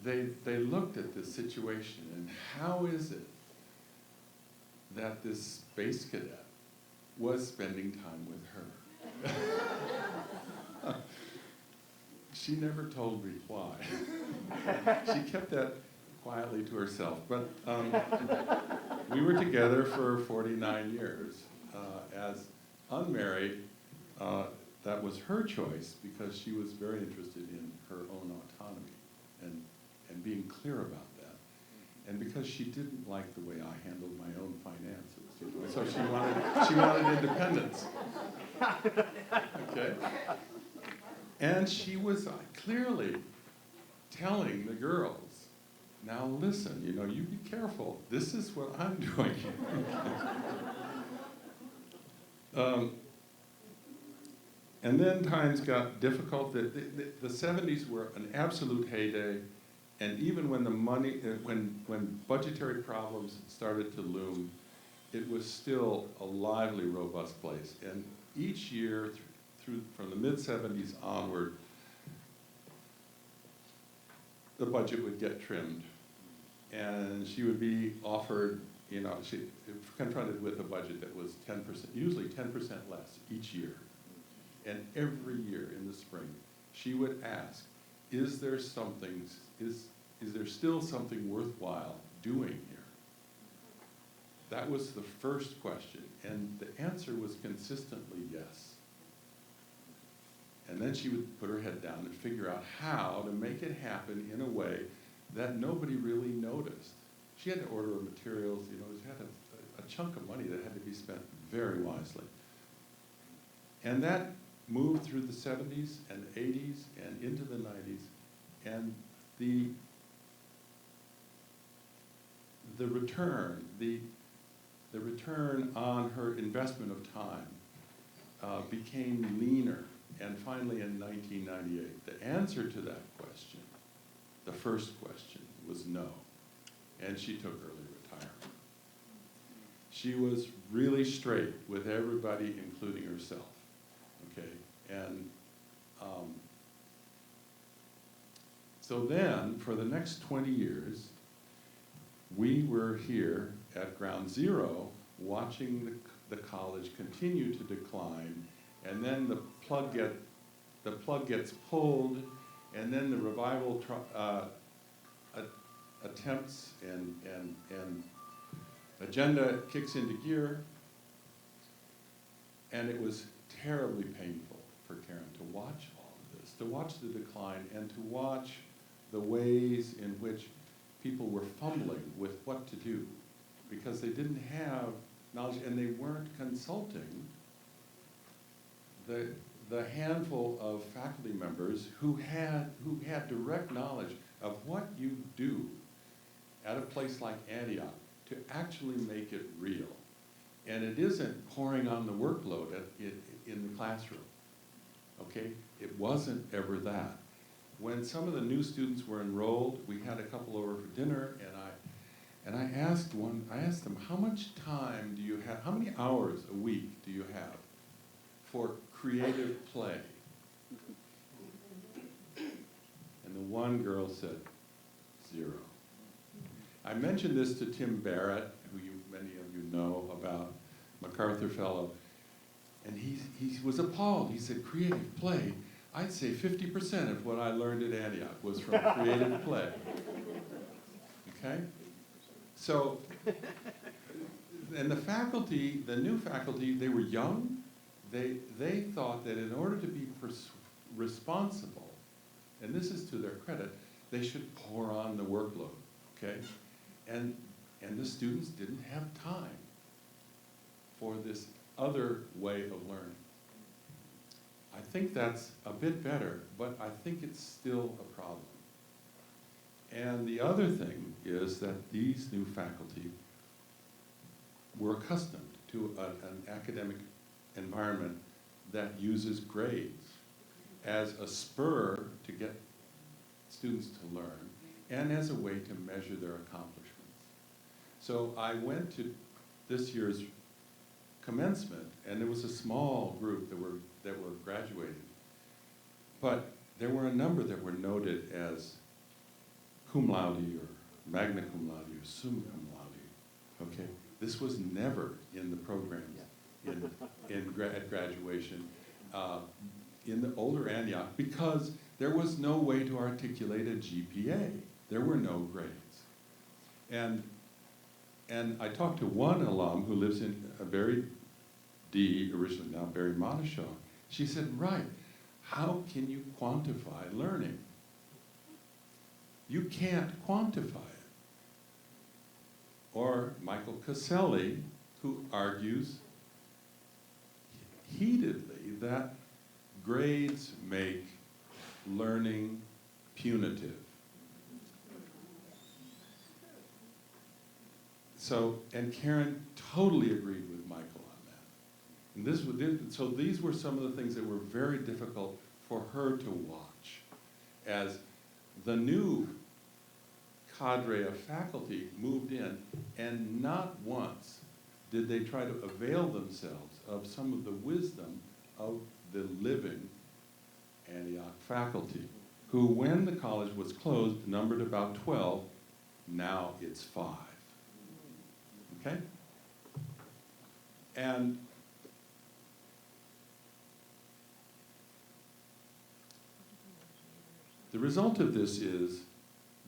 they looked at this situation and how is it that this space cadet was spending time with her? She never told me why. She kept that quietly to herself. But we were together for 49 years. As unmarried, that was her choice because she was very interested in her own autonomy and being clear about that. And because she didn't like the way I handled my own finances, you know, so she wanted independence. Okay? And she was clearly telling the girls, now listen, you know, you be careful. This is what I'm doing. And then times got difficult. The 70s were an absolute heyday, and even when the money, when budgetary problems started to loom, it was still a lively, robust place. And each year, from the mid-70s onward, the budget would get trimmed, and she would be offered, you know, she confronted with a budget that was 10%, usually 10% less each year. And every year in the spring, she would ask, is there something, is there still something worthwhile doing here? That was the first question, and the answer was consistently yes. And then she would put her head down and figure out how to make it happen in a way that nobody really noticed. She had to order materials, you know, she had a chunk of money that had to be spent very wisely. And that moved through the 70s and 80s and into the 90s, and the return on her investment of time became leaner. And finally, in 1998, the answer to that question, the first question, was no. And she took early retirement. She was really straight with everybody, including herself. Okay? And so then, for the next 20 years, we were here at ground zero watching the college continue to decline, and then the plug gets pulled, and then the revival attempts and agenda kicks into gear, and it was terribly painful for Karen to watch all of this, to watch the decline and to watch the ways in which people were fumbling with what to do because they didn't have knowledge and they weren't consulting the handful of faculty members who had direct knowledge of what you do at a place like Antioch to actually make it real. And it isn't pouring on the workload in the classroom, okay? It wasn't ever that. When some of the new students were enrolled, we had a couple over for dinner, and I asked them, how much time do you have, how many hours a week do you have for creative play? And the one girl said, 0. I mentioned this to Tim Barrett, who many of you know about, MacArthur Fellow, and he was appalled. He said, creative play? I'd say 50% of what I learned at Antioch was from creative play. Okay? So, and the faculty, the new faculty, they were young. They thought that in order to be responsible, and this is to their credit, they should pour on the workload, okay? And the students didn't have time for this other way of learning. I think that's a bit better, but I think it's still a problem. And the other thing is that these new faculty were accustomed to an academic environment that uses grades as a spur to get students to learn and as a way to measure their accomplishments. So I went to this year's commencement, and there was a small group that were graduating, but there were a number that were noted as cum laude or magna cum laude or summa cum laude, okay? This was never in the programs at graduation in the older Antioch, because there was no way to articulate a GPA. There were no grades. And I talked to one alum who lives in a Barry D, originally now Barry Montishaw. She said, right, how can you quantify learning? You can't quantify it. Or Michael Caselli, who argues heatedly that grades make learning punitive. So, and Karen totally agreed with Michael on that. And so these were some of the things that were very difficult for her to watch as the new cadre of faculty moved in, and not once did they try to avail themselves of some of the wisdom of the living Antioch faculty, who, when the college was closed, numbered about 12. Now it's 5. Okay? And the result of this is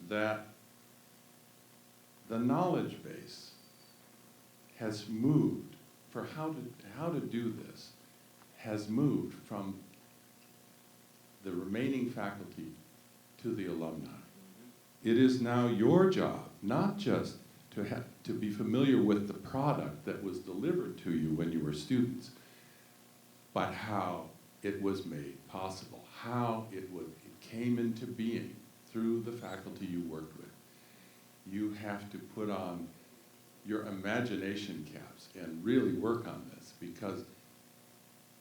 that the knowledge base has moved, for how to do this, has moved from the remaining faculty to the alumni. It is now your job, not just to be familiar with the product that was delivered to you when you were students, but how it was made possible, how it came into being through the faculty you worked with. You have to put on your imagination caps and really work on this, because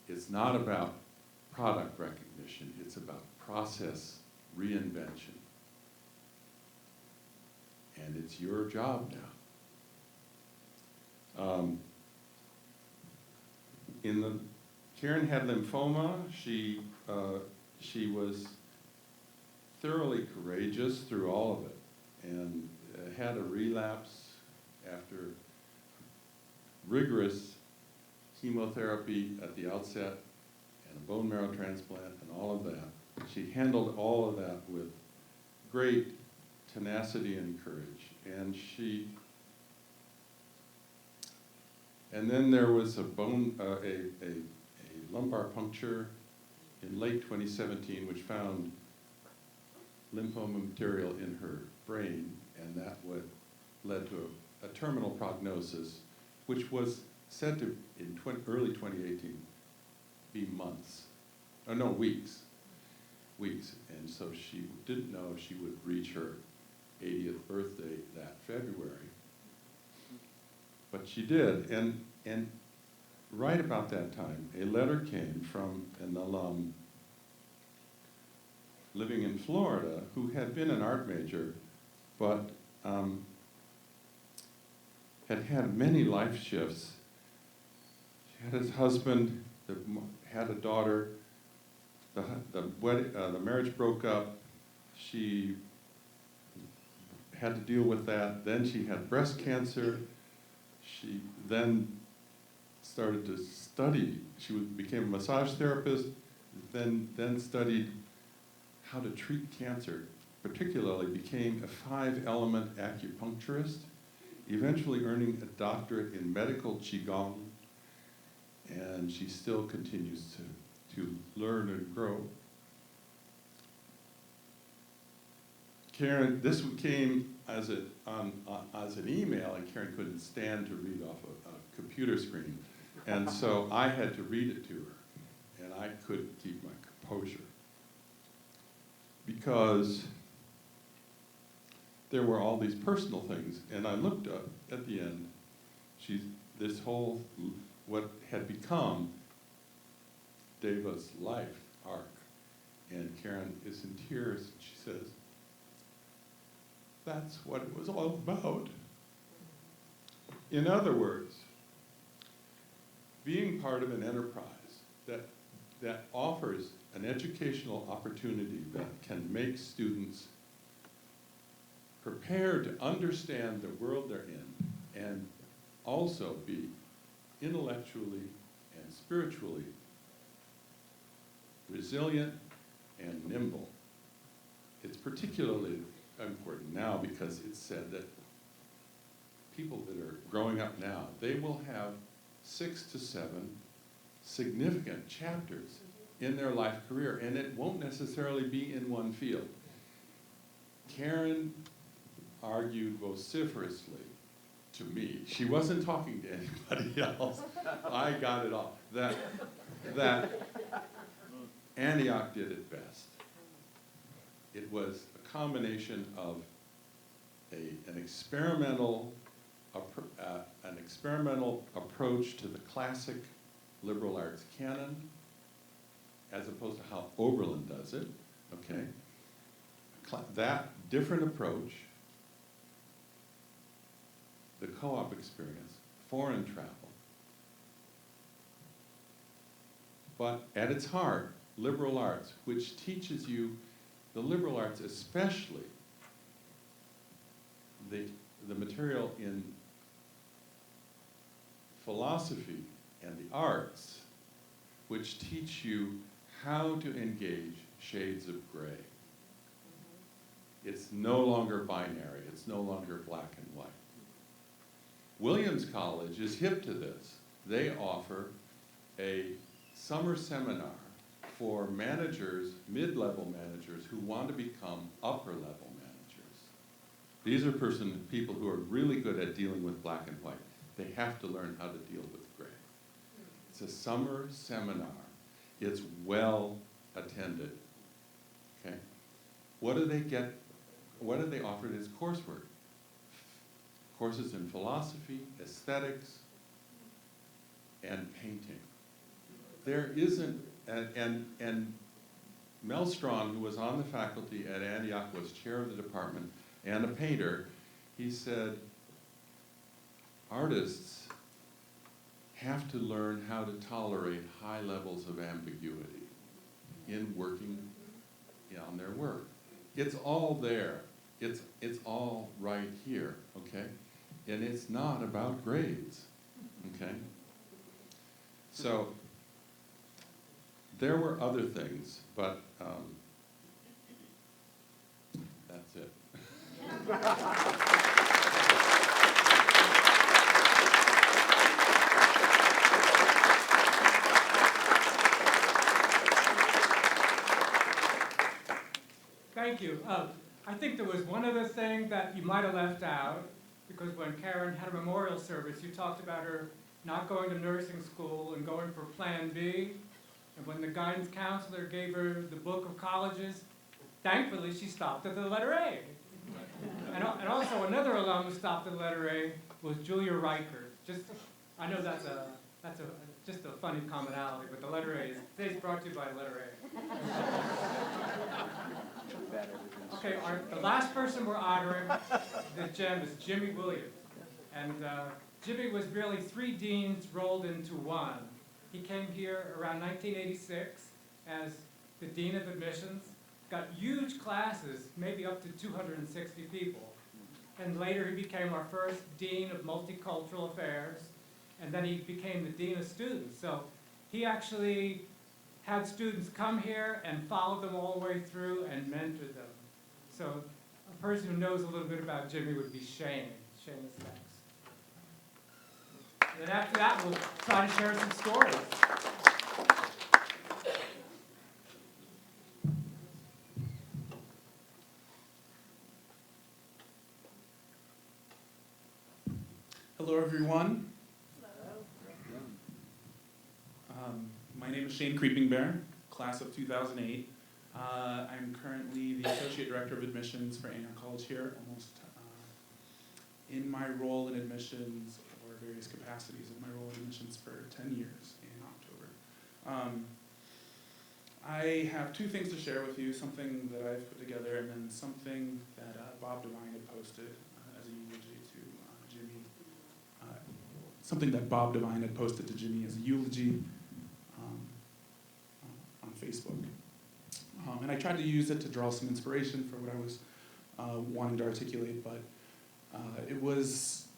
it's not about product recognition, it's about process reinvention. And it's your job now. Karen had lymphoma. She was thoroughly courageous through all of it, and had a relapse after rigorous chemotherapy at the outset, and a bone marrow transplant, and all of that. She handled all of that with great tenacity and courage. And then there was a lumbar puncture in late 2017, which found lymphoma material in her brain, and that led to a terminal prognosis, which was said to, in early 2018, be weeks. And so she didn't know if she would reach her 80th birthday that February. But she did, and right about that time, a letter came from an alum living in Florida who had been an art major, but had many life shifts. She had his husband, had a daughter, the marriage broke up, she had to deal with that, then she had breast cancer, she then started to study, she became a massage therapist, then studied how to treat cancer, particularly became a 5-element acupuncturist, eventually earning a doctorate in medical Qigong, and she still continues to learn and grow. Karen, this came as an email, and Karen couldn't stand to read off a computer screen, and so I had to read it to her, and I couldn't keep my composure, because there were all these personal things, and I looked up at the end, this whole, what had become Deva's life arc, and Karen is in tears, and she says, that's what it was all about. In other words, being part of an enterprise that offers an educational opportunity that can make students prepared to understand the world they're in and also be intellectually and spiritually resilient and nimble. It's particularly important now because it's said that people that are growing up now, they will have 6 to 7 significant chapters in their life career, and it won't necessarily be in one field. Karen argued vociferously to me, she wasn't talking to anybody else, I got it all, that Antioch did it best. It was a combination of an experimental approach to the classic liberal arts canon, as opposed to how Oberlin does it, okay? That different approach, the co-op experience, foreign travel, but at its heart, liberal arts, which teaches you, the liberal arts especially, the material in philosophy and the arts, which teach you how to engage shades of gray. It's no longer binary, it's no longer black and white. Williams College is hip to this. They offer a summer seminar for managers, mid-level managers who want to become upper-level managers. These are people who are really good at dealing with black and white. They have to learn how to deal with gray. It's a summer seminar. It's well attended. Okay? What do they get? What are they offered as coursework? Courses in philosophy, aesthetics, and painting. There isn't, and Mel Strawn, who was on the faculty at Antioch, was chair of the department and a painter. He said, artists have to learn how to tolerate high levels of ambiguity in working on their work. It's all there. It's all right here, okay? And it's not about grades, okay? So there were other things, but that's it. Thank you. I think there was one other thing that you might have left out, because when Karen had a memorial service, you talked about her not going to nursing school and going for Plan B. And when the guidance counselor gave her the book of colleges, thankfully she stopped at the letter A. And also another alum who stopped at the letter A was Julia Riker. I know that's just a funny commonality, but the letter A is today's brought to you by letter A. Okay, the last person we're honoring, the gem, is Jimmy Williams. And Jimmy was really 3 deans rolled into one. He came here around 1986 as the Dean of Admissions, got huge classes, maybe up to 260 people. And later he became our first Dean of Multicultural Affairs, and then he became the Dean of Students. So he actually had students come here and follow them all the way through and mentor them. So a person who knows a little bit about Jimmy would be Shane. Shane is next. And then after that, we'll try to share some stories. Hello, everyone. My name is Shane Creeping Bear, class of 2008. I'm currently the Associate Director of Admissions for Antioch College here, in my role in admissions, or various capacities of my role in admissions, for 10 years in October. I have 2 things to share with you, something that I've put together, and then something that Bob Devine had posted as a eulogy to Jimmy. Something that Bob Devine had posted to Jimmy as a eulogy on Facebook. And I tried to use it to draw some inspiration for what I was wanting to articulate, but there was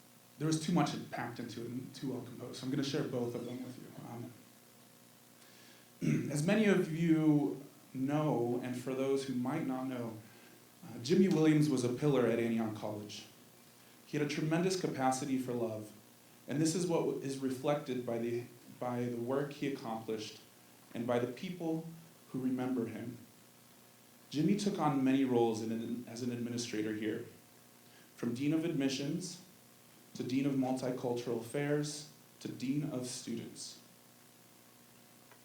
too much packed into it and too well composed. So I'm going to share both of them with you. As many of you know, and for those who might not know, Jimmy Williams was a pillar at Antioch College. He had a tremendous capacity for love, and this is what is reflected by the work he accomplished and by the people who remember him. Jimmy took on many roles as an administrator here, from Dean of Admissions to Dean of Multicultural Affairs to Dean of Students.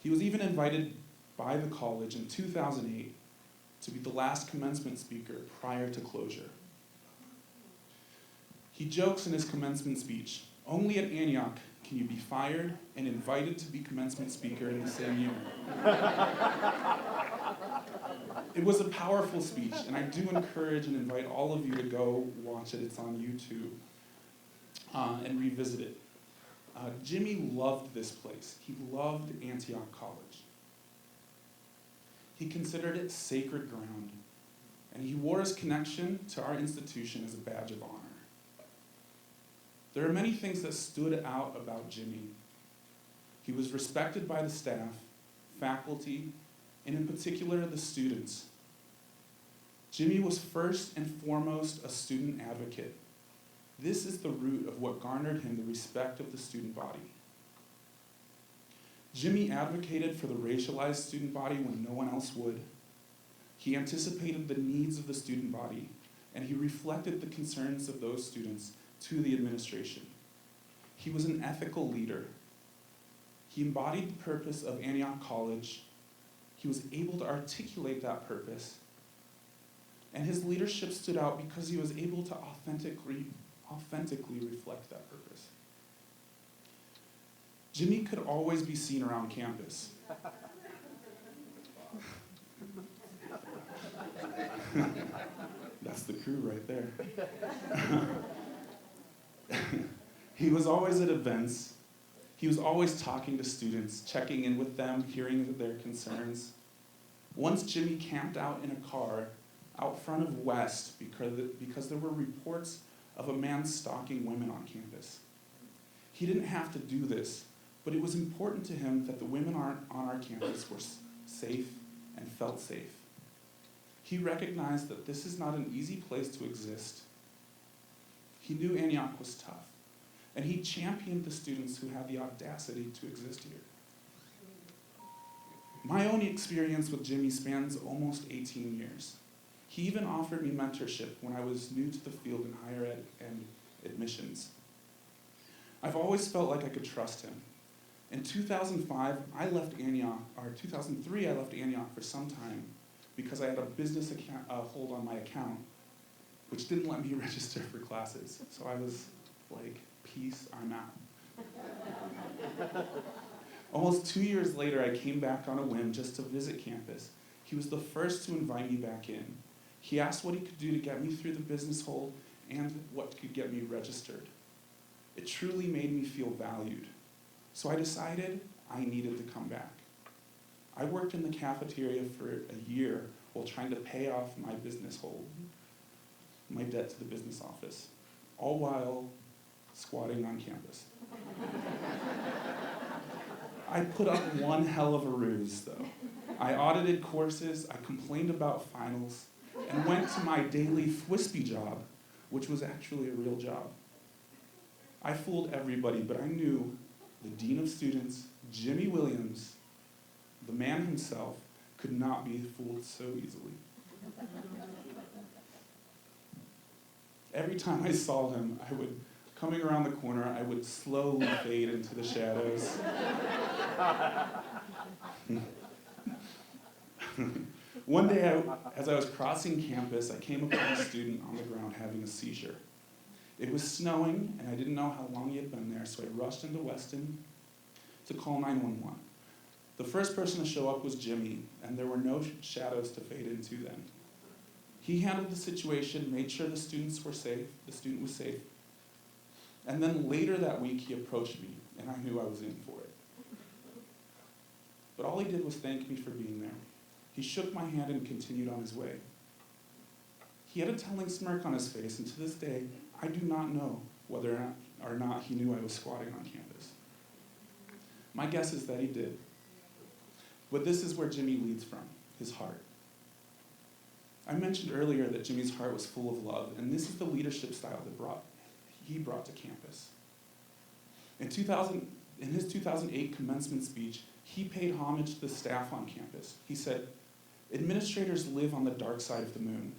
He was even invited by the college in 2008 to be the last commencement speaker prior to closure. He jokes in his commencement speech, "Only at Antioch can you be fired and invited to be commencement speaker in the same year." It was a powerful speech, and I do encourage and invite all of you to go watch it. It's on YouTube, and revisit it. Jimmy loved this place. He loved Antioch College. He considered it sacred ground, and he wore his connection to our institution as a badge of honor. There are many things that stood out about Jimmy. He was respected by the staff, faculty, and in particular the students. Jimmy was first and foremost a student advocate. This is the root of what garnered him the respect of the student body. Jimmy advocated for the racialized student body when no one else would. He anticipated the needs of the student body, and he reflected the concerns of those students to the administration. He was an ethical leader. He embodied the purpose of Antioch College. He was able to articulate that purpose, and his leadership stood out because he was able to authentically reflect that purpose. Jimmy could always be seen around campus. That's the crew right there. He was always at events. He was always talking to students, checking in with them, hearing their concerns. Once Jimmy camped out in a car out front of West because there were reports of a man stalking women on campus. He didn't have to do this, but it was important to him that the women on our campus were safe and felt safe. He recognized that this is not an easy place to exist. He knew Antioch was tough, and he championed the students who had the audacity to exist here. My own experience with Jimmy spans almost 18 years. He even offered me mentorship when I was new to the field in higher ed and admissions. I've always felt like I could trust him. In 2003, I left Antioch for some time because I had a business hold on my account, which didn't let me register for classes. So I was like, peace, I'm out. Almost 2 years later, I came back on a whim just to visit campus. He was the first to invite me back in. He asked what he could do to get me through the business hold and what could get me registered. It truly made me feel valued. So I decided I needed to come back. I worked in the cafeteria for a year while trying to pay off my business hold, my debt to the business office, all while squatting on campus. I put up one hell of a ruse, though. I audited courses, I complained about finals, and went to my daily Fwispy job, which was actually a real job. I fooled everybody, but I knew the Dean of Students, Jimmy Williams, the man himself, could not be fooled so easily. Every time I saw him, coming around the corner, I would slowly fade into the shadows. One day, as I was crossing campus, I came upon a student on the ground having a seizure. It was snowing, and I didn't know how long he had been there, so I rushed into Weston to call 911. The first person to show up was Jimmy, and there were no shadows to fade into then. He handled the situation, made sure the student was safe, and then later that week he approached me, and I knew I was in for it. But all he did was thank me for being there. He shook my hand and continued on his way. He had a telling smirk on his face, and to this day, I do not know whether or not he knew I was squatting on campus. My guess is that he did. But this is where Jimmy leads from, his heart. I mentioned earlier that Jimmy's heart was full of love, and this is the leadership style that he brought to campus. In his 2008 commencement speech, he paid homage to the staff on campus. He said, "Administrators live on the dark side of the moon.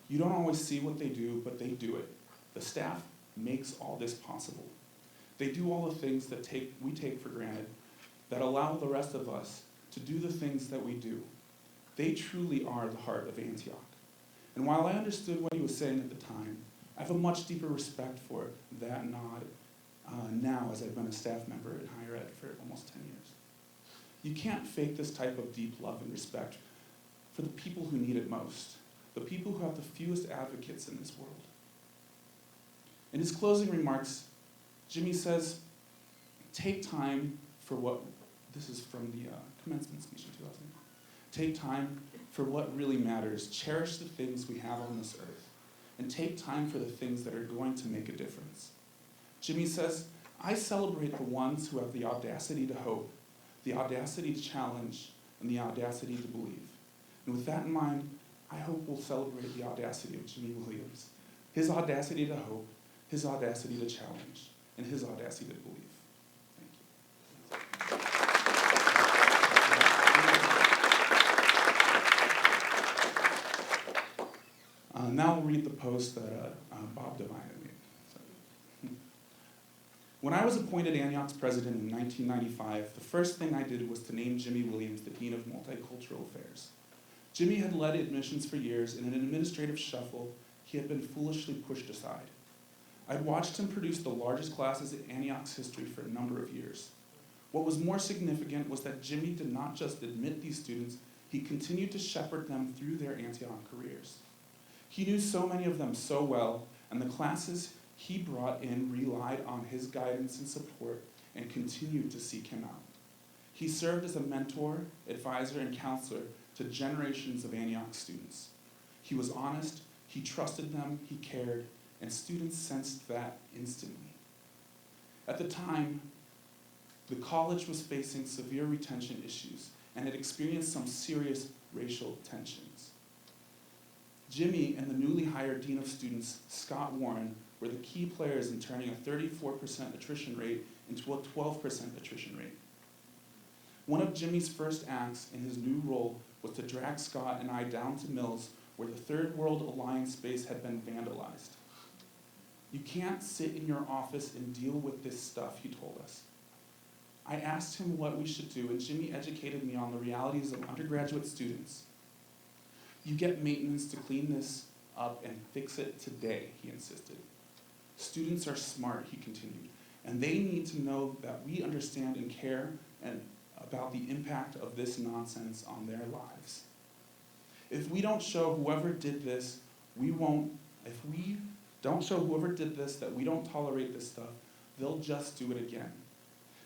You don't always see what they do, but they do it. The staff makes all this possible. They do all the things that we take for granted, that allow the rest of us to do the things that we do. They truly are the heart of Antioch." And while I understood what he was saying at the time, I have a much deeper respect for that nod now as I've been a staff member in higher ed for almost 10 years. You can't fake this type of deep love and respect for the people who need it most, the people who have the fewest advocates in this world. In his closing remarks, Jimmy says, take time for what, this is from the commencement speech in 2008, take time for what really matters, cherish the things we have on this earth, and take time for the things that are going to make a difference. Jimmy says, I celebrate the ones who have the audacity to hope, the audacity to challenge, and the audacity to believe. And with that in mind, I hope we'll celebrate the audacity of Jimmy Williams, his audacity to hope, his audacity to challenge, and his audacity to believe. Thank you. Now we'll read the post that Bob Devine made. So, when I was appointed Antioch's president in 1995, the first thing I did was to name Jimmy Williams the Dean of Multicultural Affairs. Jimmy had led admissions for years, and in an administrative shuffle, he had been foolishly pushed aside. I'd watched him produce the largest classes in Antioch's history for a number of years. What was more significant was that Jimmy did not just admit these students, he continued to shepherd them through their Antioch careers. He knew so many of them so well, and the classes he brought in relied on his guidance and support and continued to seek him out. He served as a mentor, advisor, and counselor to generations of Antioch students. He was honest, he trusted them, he cared, and students sensed that instantly. At the time, the college was facing severe retention issues and had experienced some serious racial tensions. Jimmy and the newly hired Dean of Students, Scott Warren, were the key players in turning a 34% attrition rate into a 12% attrition rate. One of Jimmy's first acts in his new role was to drag Scott and I down to Mills, where the Third World Alliance space had been vandalized. You can't sit in your office and deal with this stuff, he told us. I asked him what we should do, and Jimmy educated me on the realities of undergraduate students. You get maintenance to clean this up and fix it today, he insisted. Students are smart, he continued, and they need to know that we understand and care about the impact of this nonsense on their lives. If we don't show whoever did this, that we don't tolerate this stuff, they'll just do it again.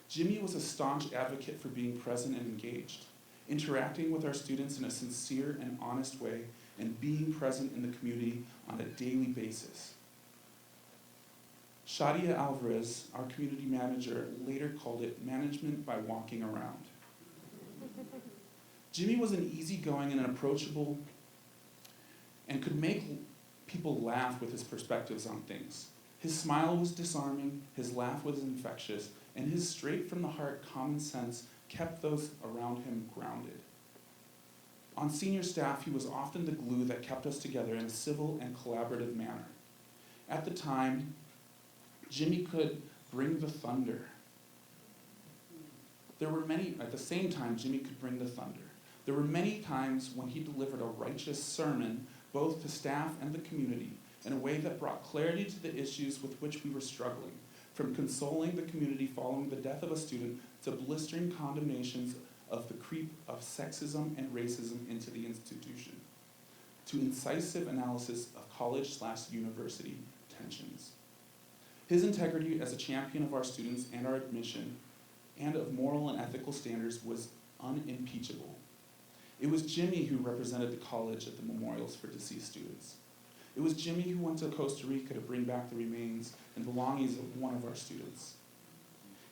Jimmy was a staunch advocate for being present and engaged, interacting with our students in a sincere and honest way, and being present in the community on a daily basis. Shadia Alvarez, our community manager, later called it management by walking around. Jimmy was an easygoing and approachable and could make people laugh with his perspectives on things. His smile was disarming, his laugh was infectious, and his straight-from-the-heart common sense kept those around him grounded. On senior staff, he was often the glue that kept us together in a civil and collaborative manner. At the time, Jimmy could bring the thunder. At the same time, Jimmy could bring the thunder. There were many times when he delivered a righteous sermon, both to staff and the community, in a way that brought clarity to the issues with which we were struggling, from consoling the community following the death of a student to blistering condemnations of the creep of sexism and racism into the institution, to incisive analysis of college/university tensions. His integrity as a champion of our students and our admission, and of moral and ethical standards, was unimpeachable. It was Jimmy who represented the college at the memorials for deceased students. It was Jimmy who went to Costa Rica to bring back the remains and belongings of one of our students.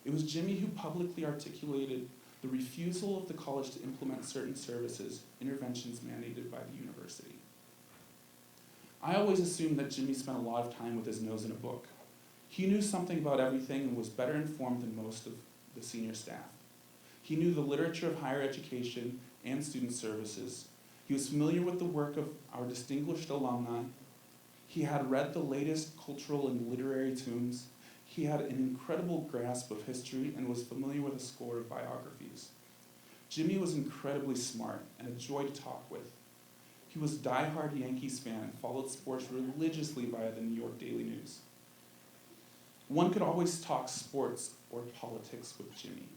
It was Jimmy who publicly articulated the refusal of the college to implement certain services, interventions mandated by the university. I always assumed that Jimmy spent a lot of time with his nose in a book. He knew something about everything and was better informed than most of the senior staff. He knew the literature of higher education and student services. He was familiar with the work of our distinguished alumni. He had read the latest cultural and literary tomes. He had an incredible grasp of history and was familiar with a score of biographies. Jimmy was incredibly smart and a joy to talk with. He was a diehard Yankees fan and followed sports religiously via the New York Daily News. One could always talk sports or politics with Jimmy.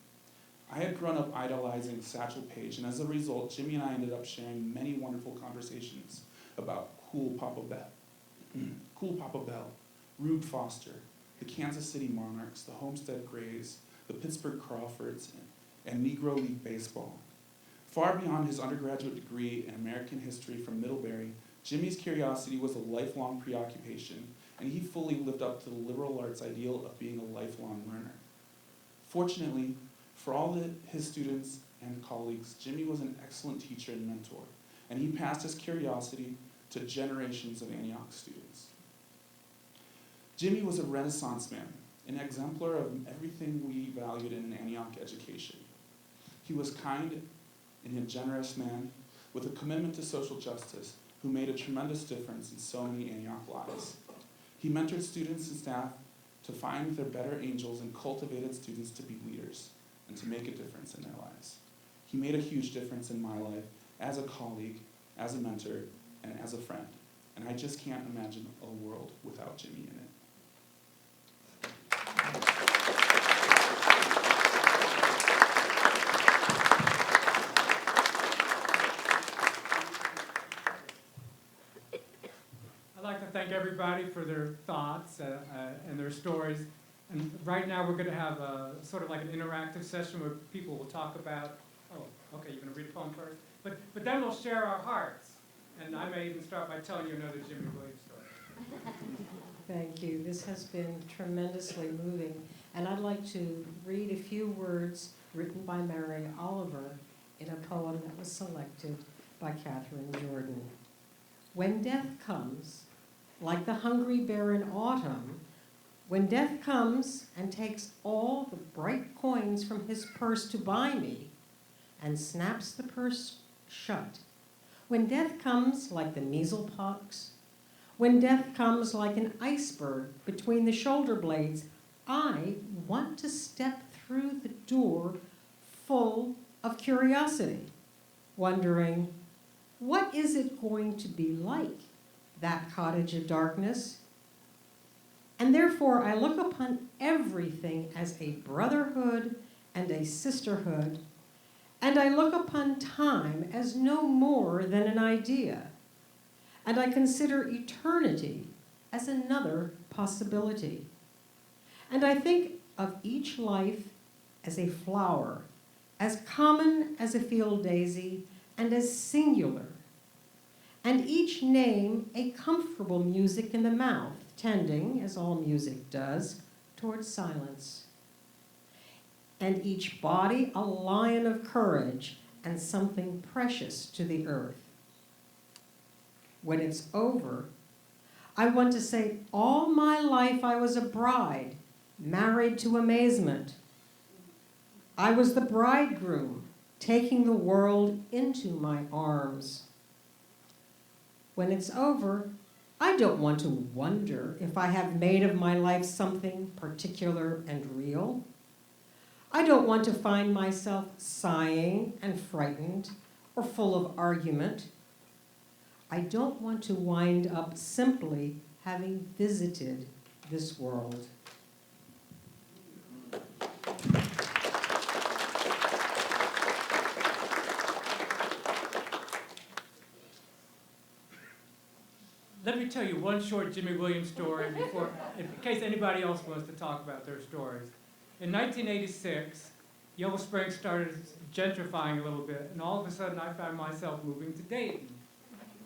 I had grown up idolizing Satchel Paige, and as a result, Jimmy and I ended up sharing many wonderful conversations about Cool Papa Bell, Rube Foster, the Kansas City Monarchs, the Homestead Grays, the Pittsburgh Crawfords, and Negro League Baseball. Far beyond his undergraduate degree in American history from Middlebury, Jimmy's curiosity was a lifelong preoccupation, and he fully lived up to the liberal arts ideal of being a lifelong learner. Fortunately, for all his students and colleagues, Jimmy was an excellent teacher and mentor, and he passed his curiosity to generations of Antioch students. Jimmy was a Renaissance man, an exemplar of everything we valued in an Antioch education. He was kind and a generous man with a commitment to social justice who made a tremendous difference in so many Antioch lives. He mentored students and staff to find their better angels and cultivated students to be leaders and to make a difference in their lives. He made a huge difference in my life as a colleague, as a mentor, and as a friend. And I just can't imagine a world without Jimmy in it. I'd like to thank everybody for their thoughts and their stories. And right now we're going to have a, sort of like an interactive session where people will talk about, oh, okay, you're going to read a poem first? But then we'll share our hearts. And I may even start by telling you another Jimmy Williams story. Thank you. This has been tremendously moving. And I'd like to read a few words written by Mary Oliver in a poem that was selected by Catherine Jordan. When death comes, like the hungry bear in autumn, when death comes and takes all the bright coins from his purse to buy me, and snaps the purse shut, when death comes like the measles pox, when death comes like an iceberg between the shoulder blades, I want to step through the door full of curiosity, wondering, what is it going to be like, that cottage of darkness? And therefore I look upon everything as a brotherhood and a sisterhood, and I look upon time as no more than an idea, and I consider eternity as another possibility. And I think of each life as a flower, as common as a field daisy, and as singular, and each name a comfortable music in the mouth, tending, as all music does, towards silence. And each body a lion of courage and something precious to the earth. When it's over, I want to say all my life I was a bride, married to amazement. I was the bridegroom, taking the world into my arms. When it's over, I don't want to wonder if I have made of my life something particular and real. I don't want to find myself sighing and frightened or full of argument. I don't want to wind up simply having visited this world. Let me tell you one short Jimmy Williams story before, in case anybody else wants to talk about their stories. In 1986, Yellow Springs started gentrifying a little bit, and all of a sudden I found myself moving to Dayton.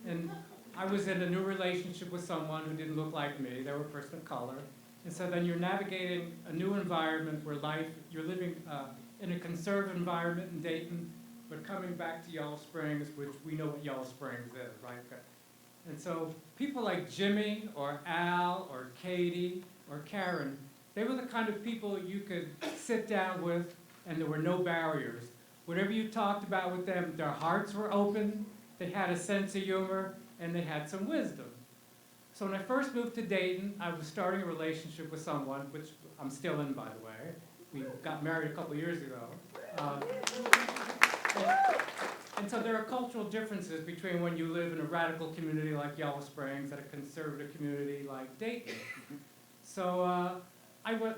And I was in a new relationship with someone who didn't look like me. They were a person of color. And so then you're navigating a new environment where you're living in a conservative environment in Dayton, but coming back to Yellow Springs, which we know what Yellow Springs is, right? And so people like Jimmy or Al or Katy or Karen, they were the kind of people you could sit down with and there were no barriers. Whatever you talked about with them, their hearts were open, they had a sense of humor, and they had some wisdom. So when I first moved to Dayton, I was starting a relationship with someone, which I'm still in, by the way. We got married a couple years ago. And so there are cultural differences between when you live in a radical community like Yellow Springs and a conservative community like Dayton. So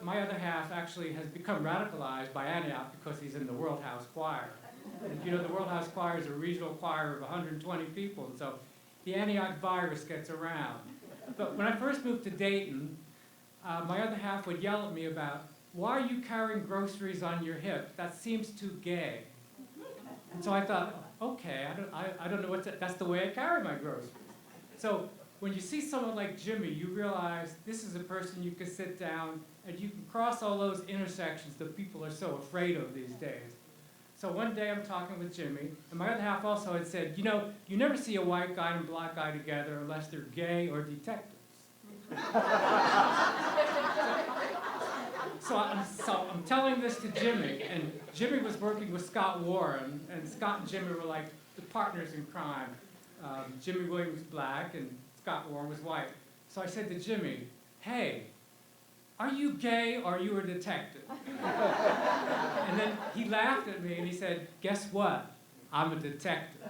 my other half actually has become radicalized by Antioch because he's in the World House Choir. And you know, the World House Choir is a regional choir of 120 people, and so the Antioch virus gets around. But when I first moved to Dayton, my other half would yell at me about, why are you carrying groceries on your hip? That seems too gay. And so I thought, okay, I don't know that's the way I carry my groceries. So when you see someone like Jimmy, you realize this is a person you can sit down and you can cross all those intersections that people are so afraid of these days. So one day I'm talking with Jimmy, and my other half also had said, you know, you never see a white guy and black guy together unless they're gay or detectives. So I'm telling this to Jimmy, and Jimmy was working with Scott Warren, and Scott and Jimmy were like the partners in crime. Jimmy Williams was black, and Scott Warren was white. So I said to Jimmy, hey, are you gay or are you a detective? And then he laughed at me and he said, guess what? I'm a detective.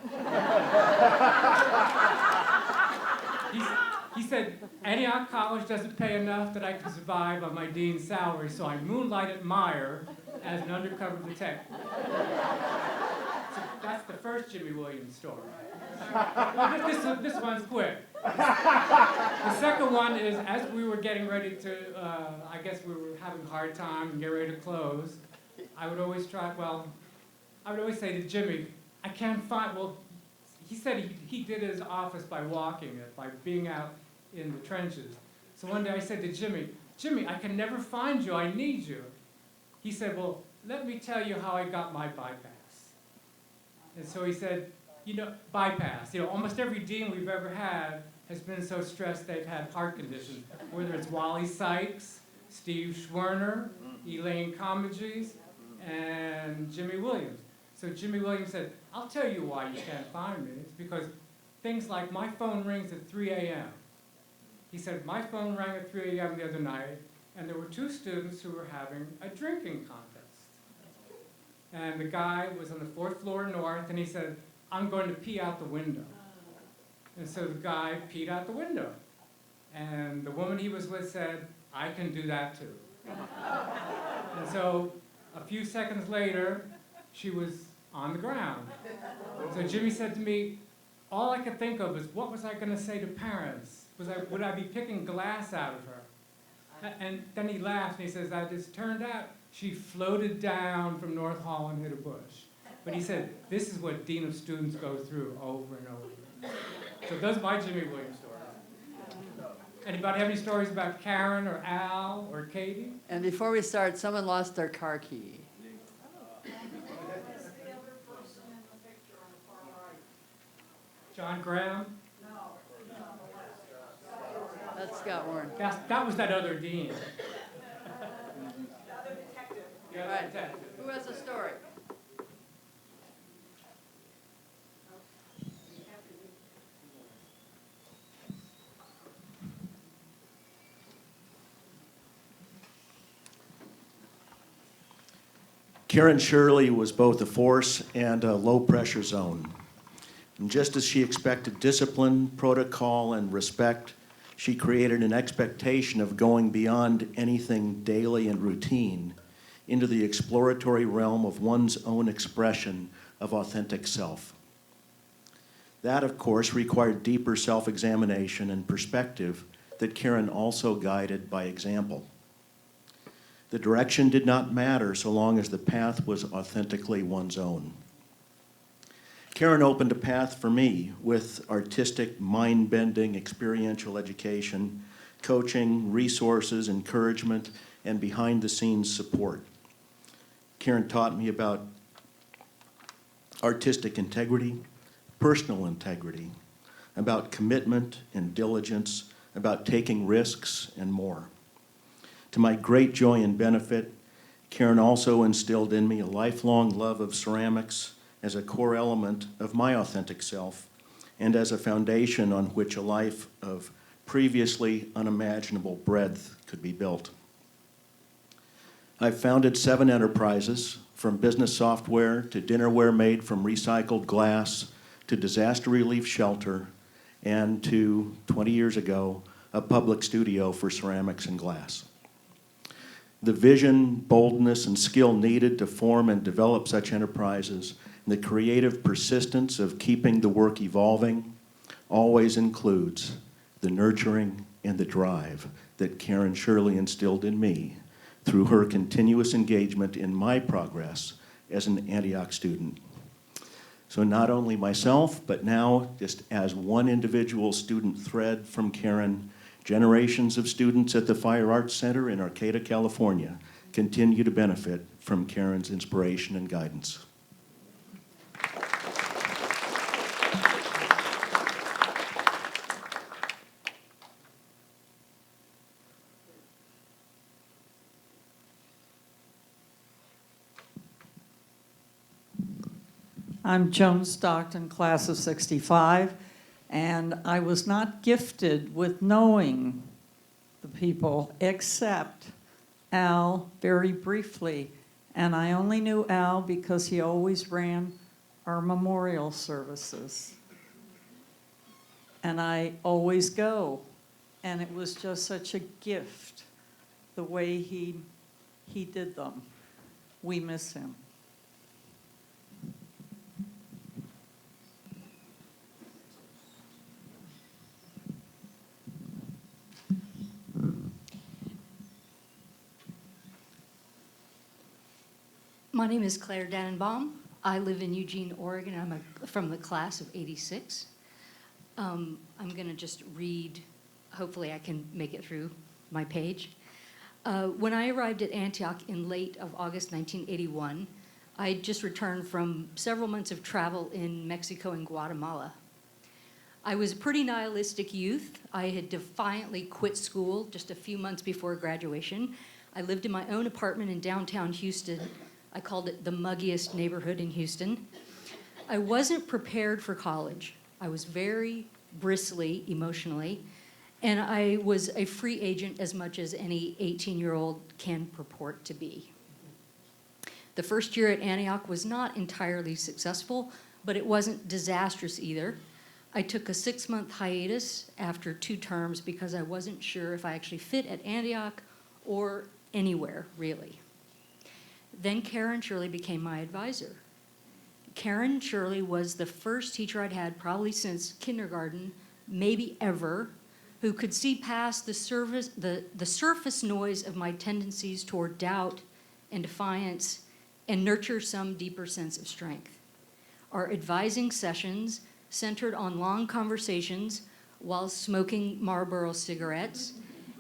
He said, Antioch College doesn't pay enough that I can survive on my dean's salary, so I moonlight at Meyer as an undercover detective. So that's the first Jimmy Williams story. Well, this one's quick. The second one is, as we were getting ready to, I guess we were having a hard time and get ready to close, I would always say to Jimmy, I can't find, he said he did his office by walking it, by being out in the trenches. So one day I said to Jimmy, I can never find you, I need you. He said, well, let me tell you how I got my bypass. And so he said, you know, bypass. You know, almost every dean we've ever had has been so stressed they've had heart conditions, whether it's Wally Sykes, Steve Schwerner, Elaine Comegys, and Jimmy Williams. So Jimmy Williams said, I'll tell you why you can't find me. It's because things like my phone rings at 3 a.m. He said, my phone rang at 3 a.m. the other night, and there were two students who were having a drinking contest. And the guy was on the 4th floor north, and he said, I'm going to pee out the window. And so the guy peed out the window. And the woman he was with said, I can do that too. And so a few seconds later, she was on the ground. So Jimmy said to me, all I could think of is, what was I going to say to parents? Would I be picking glass out of her? And then he laughed and he says, as it turned out, she floated down from North Hall and hit a bush. But he said, this is what Dean of Students go through over and over. So those are my Jimmy Williams stories. Anybody have any stories about Karen or Al or Katy? And before we start, someone lost their car key. John Graham? That's Scott Warren. That was that other dean. All right. Who has a story? Karen Shirley was both a force and a low-pressure zone. And just as she expected discipline, protocol, and respect, she created an expectation of going beyond anything daily and routine into the exploratory realm of one's own expression of authentic self. That, of course, required deeper self-examination and perspective that Karen also guided by example. The direction did not matter so long as the path was authentically one's own. Karen opened a path for me with artistic, mind-bending, experiential education, coaching, resources, encouragement, and behind-the-scenes support. Karen taught me about artistic integrity, personal integrity, about commitment and diligence, about taking risks, and more. To my great joy and benefit, Karen also instilled in me a lifelong love of ceramics as a core element of my authentic self and as a foundation on which a life of previously unimaginable breadth could be built. I've founded 7 enterprises, from business software to dinnerware made from recycled glass to disaster relief shelter and to, 20 years ago, a public studio for ceramics and glass. The vision, boldness, and skill needed to form and develop such enterprises, and the creative persistence of keeping the work evolving, always includes the nurturing and the drive that Karen Shirley instilled in me through her continuous engagement in my progress as an Antioch student. So not only myself, but now just as one individual student thread from Karen, generations of students at the Fire Arts Center in Arcata, California, continue to benefit from Karen's inspiration and guidance. I'm Joan Stockton, class of 65, and I was not gifted with knowing the people except Al very briefly. And I only knew Al because he always ran our memorial services. And I always go. And it was just such a gift, the way he did them. We miss him. My name is Claire Dannenbaum. I live in Eugene, Oregon. I'm from the class of '86. I'm going to just read. Hopefully I can make it through my page. When I arrived at Antioch in late of August 1981, I had just returned from several months of travel in Mexico and Guatemala. I was a pretty nihilistic youth. I had defiantly quit school just a few months before graduation. I lived in my own apartment in downtown Houston. I called it the muggiest neighborhood in Houston. I wasn't prepared for college. I was very bristly emotionally, and I was a free agent as much as any 18-year-old can purport to be. The first year at Antioch was not entirely successful, but it wasn't disastrous either. I took a 6-month hiatus after 2 terms because I wasn't sure if I actually fit at Antioch or anywhere, really. Then Karen Shirley became my advisor. Karen Shirley was the first teacher I'd had probably since kindergarten, maybe ever, who could see past the surface noise of my tendencies toward doubt and defiance and nurture some deeper sense of strength. Our advising sessions centered on long conversations while smoking Marlboro cigarettes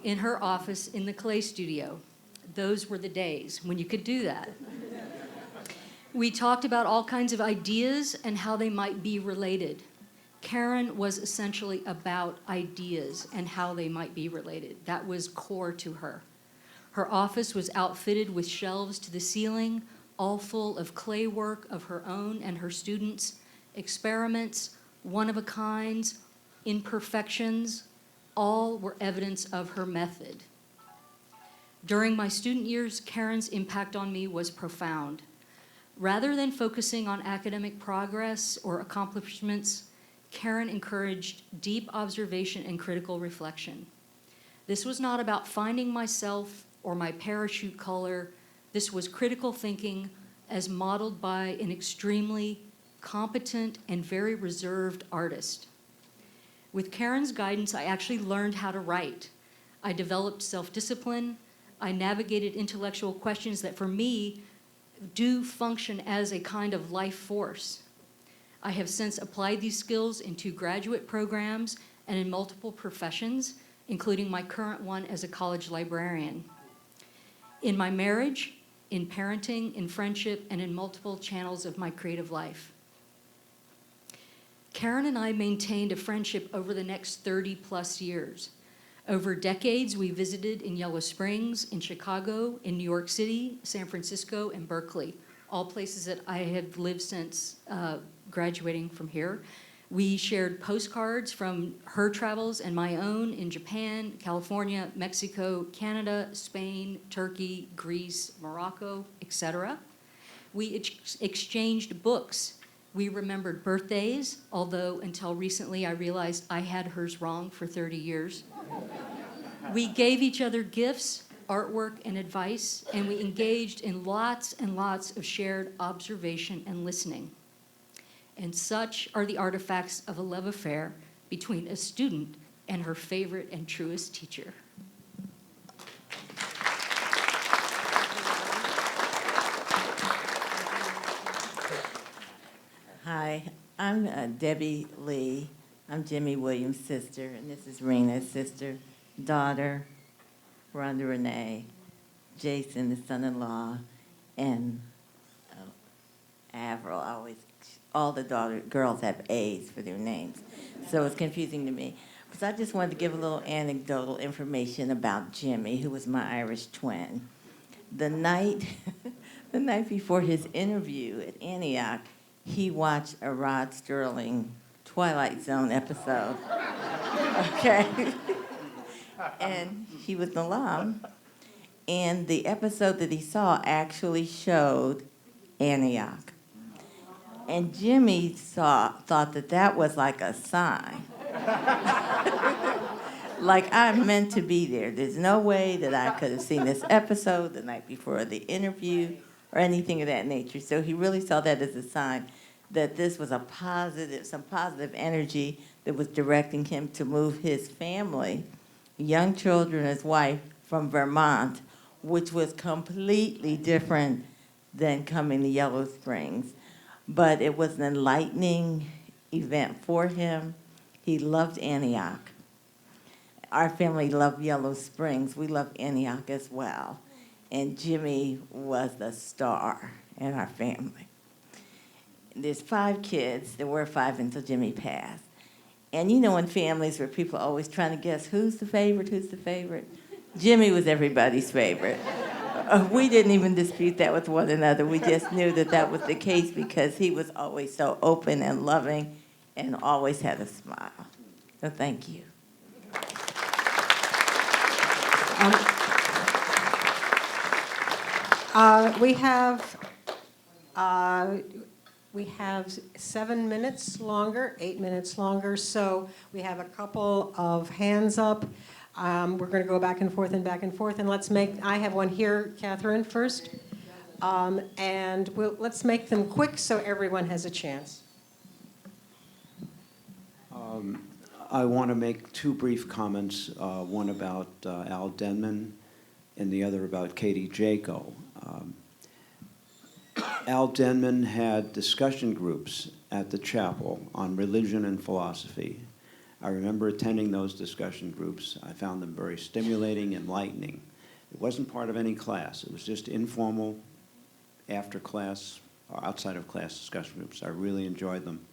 in her office in the clay studio. Those were the days when you could do that. We talked about all kinds of ideas and how they might be related. Karen was essentially about ideas and how they might be related. That was core to her. Her office was outfitted with shelves to the ceiling, all full of clay work of her own and her students, experiments, one-of-a-kinds, imperfections, all were evidence of her method. During my student years, Karen's impact on me was profound. Rather than focusing on academic progress or accomplishments, Karen encouraged deep observation and critical reflection. This was not about finding myself or my parachute color. This was critical thinking as modeled by an extremely competent and very reserved artist. With Karen's guidance, I actually learned how to write. I developed self-discipline. I navigated intellectual questions that for me do function as a kind of life force. I have since applied these skills into graduate programs and in multiple professions, including my current one as a college librarian. In my marriage, in parenting, in friendship, and in multiple channels of my creative life. Karen and I maintained a friendship over the next 30+ years. Over decades, we visited in Yellow Springs, in Chicago, in New York City, San Francisco, and Berkeley, all places that I have lived since graduating from here. We shared postcards from her travels and my own in Japan, California, Mexico, Canada, Spain, Turkey, Greece, Morocco, etc. We exchanged books. We remembered birthdays, although until recently I realized I had hers wrong for 30 years. We gave each other gifts, artwork, and advice, and we engaged in lots and lots of shared observation and listening. And such are the artifacts of a love affair between a student and her favorite and truest teacher. Hi, I'm Debbie Lee. I'm Jimmy Williams' sister, and this is Rena's sister, daughter, Rhonda Renee, Jason, the son-in-law, and Avril. All the girls have A's for their names, so it's confusing to me. So I just wanted to give a little anecdotal information about Jimmy, who was my Irish twin. The night before his interview at Antioch, he watched a Rod Sterling Twilight Zone episode. Okay. And he was an alum. And the episode that he saw actually showed Antioch. And Jimmy thought that was like a sign. Like I'm meant to be there. There's no way that I could have seen this episode the night before the interview or anything of that nature. So he really saw that as a sign that this was some positive energy that was directing him to move his family, young children, his wife, from Vermont, which was completely different than coming to Yellow Springs. But it was an enlightening event for him. He loved Antioch. Our family loved Yellow Springs. We loved Antioch as well. And Jimmy was the star in our family. There's 5 kids. There were 5 until Jimmy passed. And you know in families where people are always trying to guess who's the favorite? Jimmy was everybody's favorite. We didn't even dispute that with one another. We just knew that was the case because he was always so open and loving and always had a smile. So thank you. We have 7 minutes longer, 8 minutes longer, so we have a couple of hands up. We're going to go back and forth, and I have one here, Catherine, first. And let's make them quick so everyone has a chance. I want to make 2 brief comments, one about Al Denman and the other about Katy Jako. Al Denman had discussion groups at the chapel on religion and philosophy. I remember attending those discussion groups. I found them very stimulating, enlightening. It wasn't part of any class. It was just informal, after class, or outside of class discussion groups. I really enjoyed them.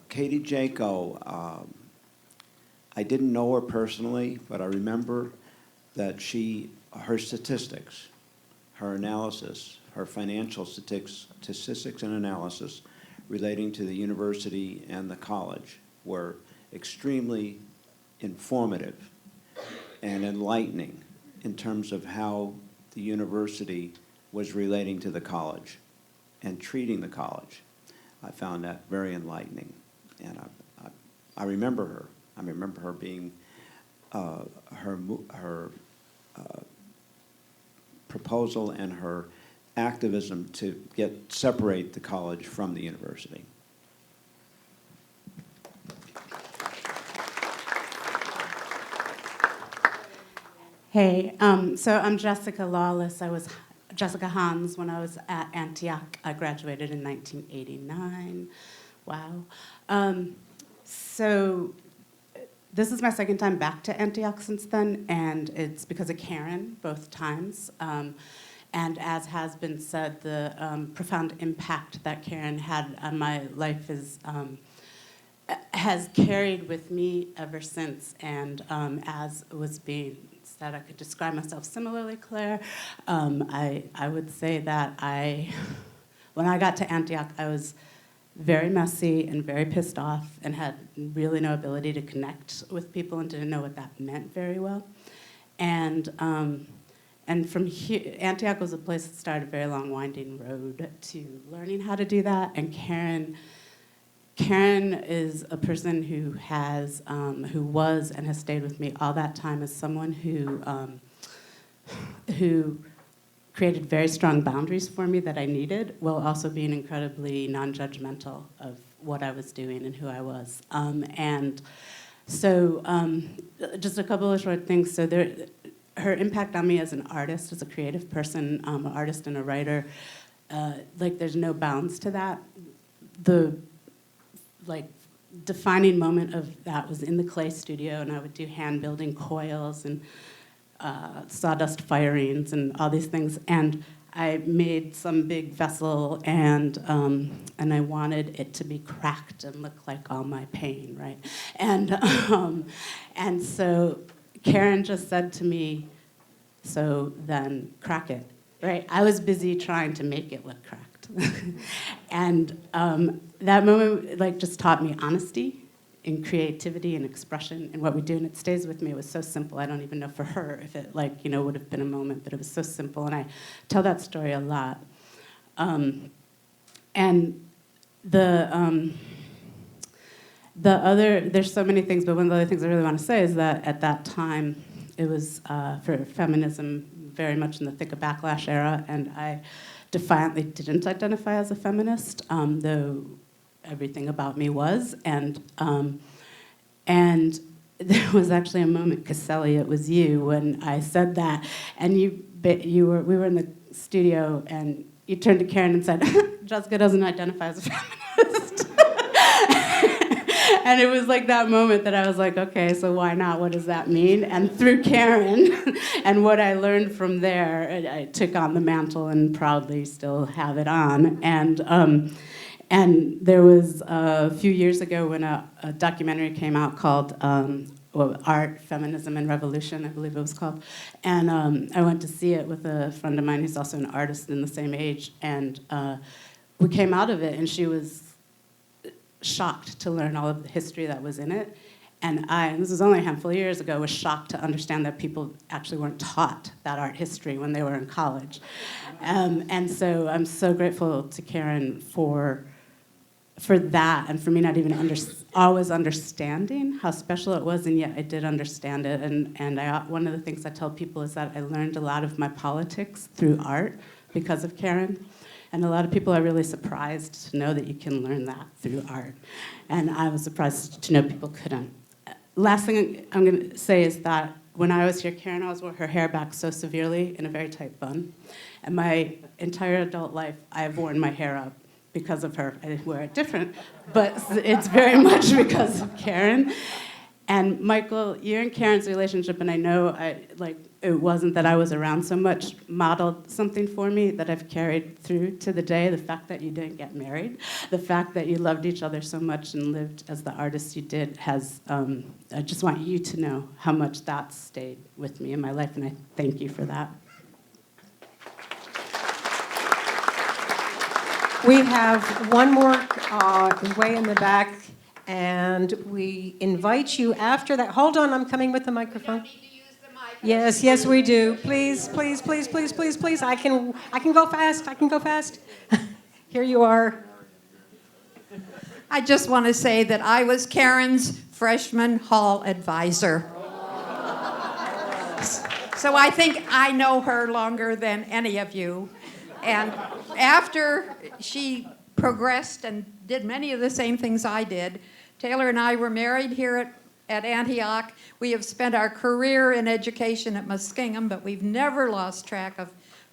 Katy Jako, I didn't know her personally, but I remember that her statistics, her analysis, her financial statistics and analysis relating to the university and the college were extremely informative and enlightening in terms of how the university was relating to the college and treating the college. I found that very enlightening, and I remember her. I remember her being her proposal and her activism to separate the college from the university. Hey, so I'm Jessica Lawless. I was Jessica Hans when I was at Antioch. I graduated in 1989. Wow. So this is my second time back to Antioch since then, and it's because of Karen both times. And as has been said, the profound impact that Karen had on my life has carried with me ever since. And as was being said, I could describe myself similarly, Claire. I would say that when I got to Antioch, I was very messy and very pissed off and had really no ability to connect with people and didn't know what that meant very well. And from here, Antioch was a place that started a very long, winding road to learning how to do that. And Karen is a person who was and has stayed with me all that time as someone who created very strong boundaries for me that I needed, while also being incredibly non-judgmental of what I was doing and who I was. And so, just a couple of short things. So her impact on me as an artist, as a creative person, an artist and a writer, there's no bounds to that. The defining moment of that was in the clay studio, and I would do hand building coils and sawdust firings and all these things. And I made some big vessel, and I wanted it to be cracked and look like all my pain, right? And so Karen just said to me, so then crack it, right? I was busy trying to make it look cracked. And that moment just taught me honesty in creativity and expression and what we do, and it stays with me. It was so simple. I don't even know for her if it would have been a moment, but it was so simple, and I tell that story a lot. And there's so many things, but one of the other things I really want to say is that at that time, it was for feminism very much in the thick of backlash era, and I defiantly didn't identify as a feminist, though everything about me was. And there was actually a moment, Caselli, it was you, when I said that, and we were in the studio, and you turned to Karen and said, Jessica doesn't identify as a feminist. And it was like that moment that I was like, okay, so why not? What does that mean? And through Karen and what I learned from there, I took on the mantle and proudly still have it on. And there was a few years ago when a documentary came out called Art, Feminism, and Revolution, I believe it was called. And I went to see it with a friend of mine who's also an artist in the same age. And we came out of it, and she was shocked to learn all of the history that was in it. And this was only a handful of years ago, was shocked to understand that people actually weren't taught that art history when they were in college. And so I'm so grateful to Karen for that, and for me not even always understanding how special it was, and yet I did understand it. And one of the things I tell people is that I learned a lot of my politics through art because of Karen. And a lot of people are really surprised to know that you can learn that through art. And I was surprised to know people couldn't. Last thing I'm going to say is that when I was here, Karen always wore her hair back so severely in a very tight bun. And my entire adult life, I have worn my hair up because of her. I wear it different, but it's very much because of Karen. And Michael, you and Karen's relationship, and I know it wasn't that I was around so much, modeled something for me that I've carried through to the day. The fact that you didn't get married, the fact that you loved each other so much and lived as the artist you did has, I just want you to know how much that stayed with me in my life, and I thank you for that. We have one more way in the back, and we invite you after that. Hold on, I'm coming with the microphone. Yes, we do. Please. I can go fast. Here you are. I just want to say that I was Karen's freshman hall advisor. So I think I know her longer than any of you. And after she progressed and did many of the same things I did, Taylor and I were married here at Antioch. We have spent our career in education at Muskingum, but we've never lost track of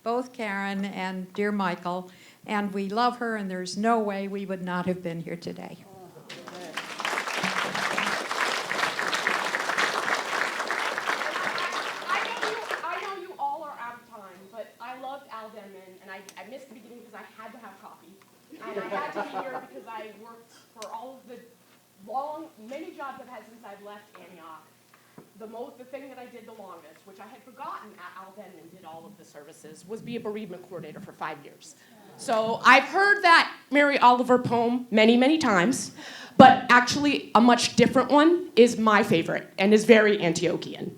both Karen and dear Michael, and we love her, and there's no way we would not have been here today. I know you all are out of time, but I loved Al Denman, and I missed the beginning because I had to have coffee. And I had to be here because I worked for all of the many jobs I've had since I've left Antioch. The thing that I did the longest, which I had forgotten Al Denman did all of the services, was be a bereavement coordinator for 5 years. So I've heard that Mary Oliver poem many, many times, but actually a much different one is my favorite and is very Antiochian.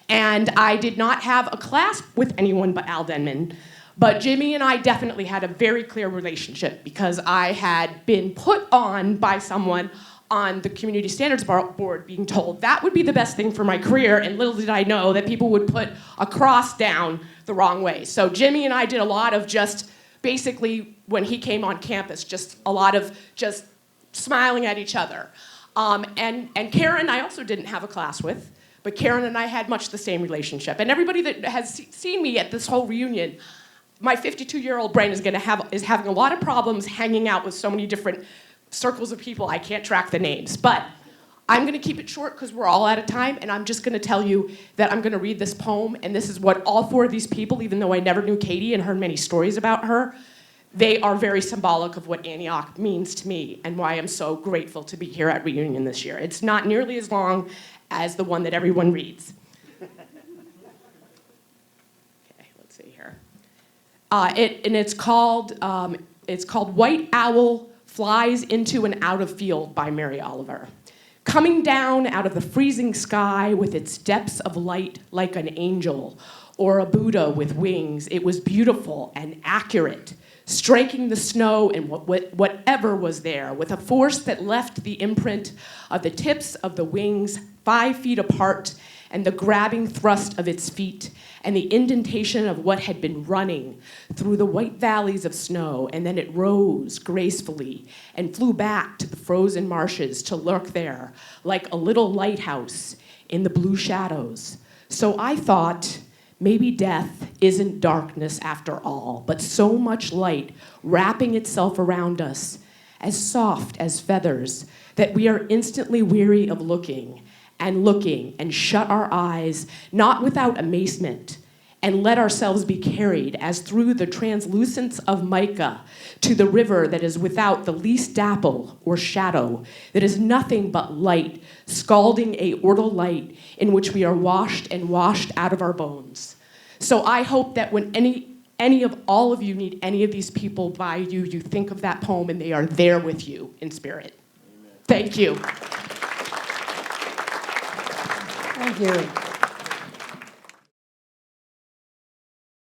And I did not have a class with anyone but Al Denman, but Jimmy and I definitely had a very clear relationship because I had been put on by someone on the Community Standards Board being told that would be the best thing for my career, and little did I know that people would put a cross down the wrong way. So Jimmy and I did a lot of just basically, when he came on campus, just a lot of just smiling at each other. And Karen I also didn't have a class with, but Karen and I had much the same relationship. And everybody that has seen me at this whole reunion, my 52-year-old brain is having a lot of problems hanging out with so many different circles of people. I can't track the names, but I'm going to keep it short because we're all out of time, and I'm just going to tell you that I'm going to read this poem, and this is what all four of these people, even though I never knew Katy and heard many stories about her, they are very symbolic of what Antioch means to me and why I'm so grateful to be here at Reunion this year. It's not nearly as long as the one that everyone reads. Okay, let's see here. It's called White Owl Flies into and Out of Field by Mary Oliver. Coming down out of the freezing sky with its depths of light like an angel or a Buddha with wings, it was beautiful and accurate, striking the snow and whatever was there with a force that left the imprint of the tips of the wings 5 feet apart and the grabbing thrust of its feet and the indentation of what had been running through the white valleys of snow, and then it rose gracefully and flew back to the frozen marshes to lurk there like a little lighthouse in the blue shadows. So I thought, maybe death isn't darkness after all, but so much light wrapping itself around us, as soft as feathers, that we are instantly weary of looking and shut our eyes, not without amazement, and let ourselves be carried as through the translucence of mica to the river that is without the least dapple or shadow, that is nothing but light, scalding aortal light in which we are washed and washed out of our bones. So I hope that when any of all of you need any of these people by you, you think of that poem and they are there with you in spirit. Amen. Thank you. Thank you.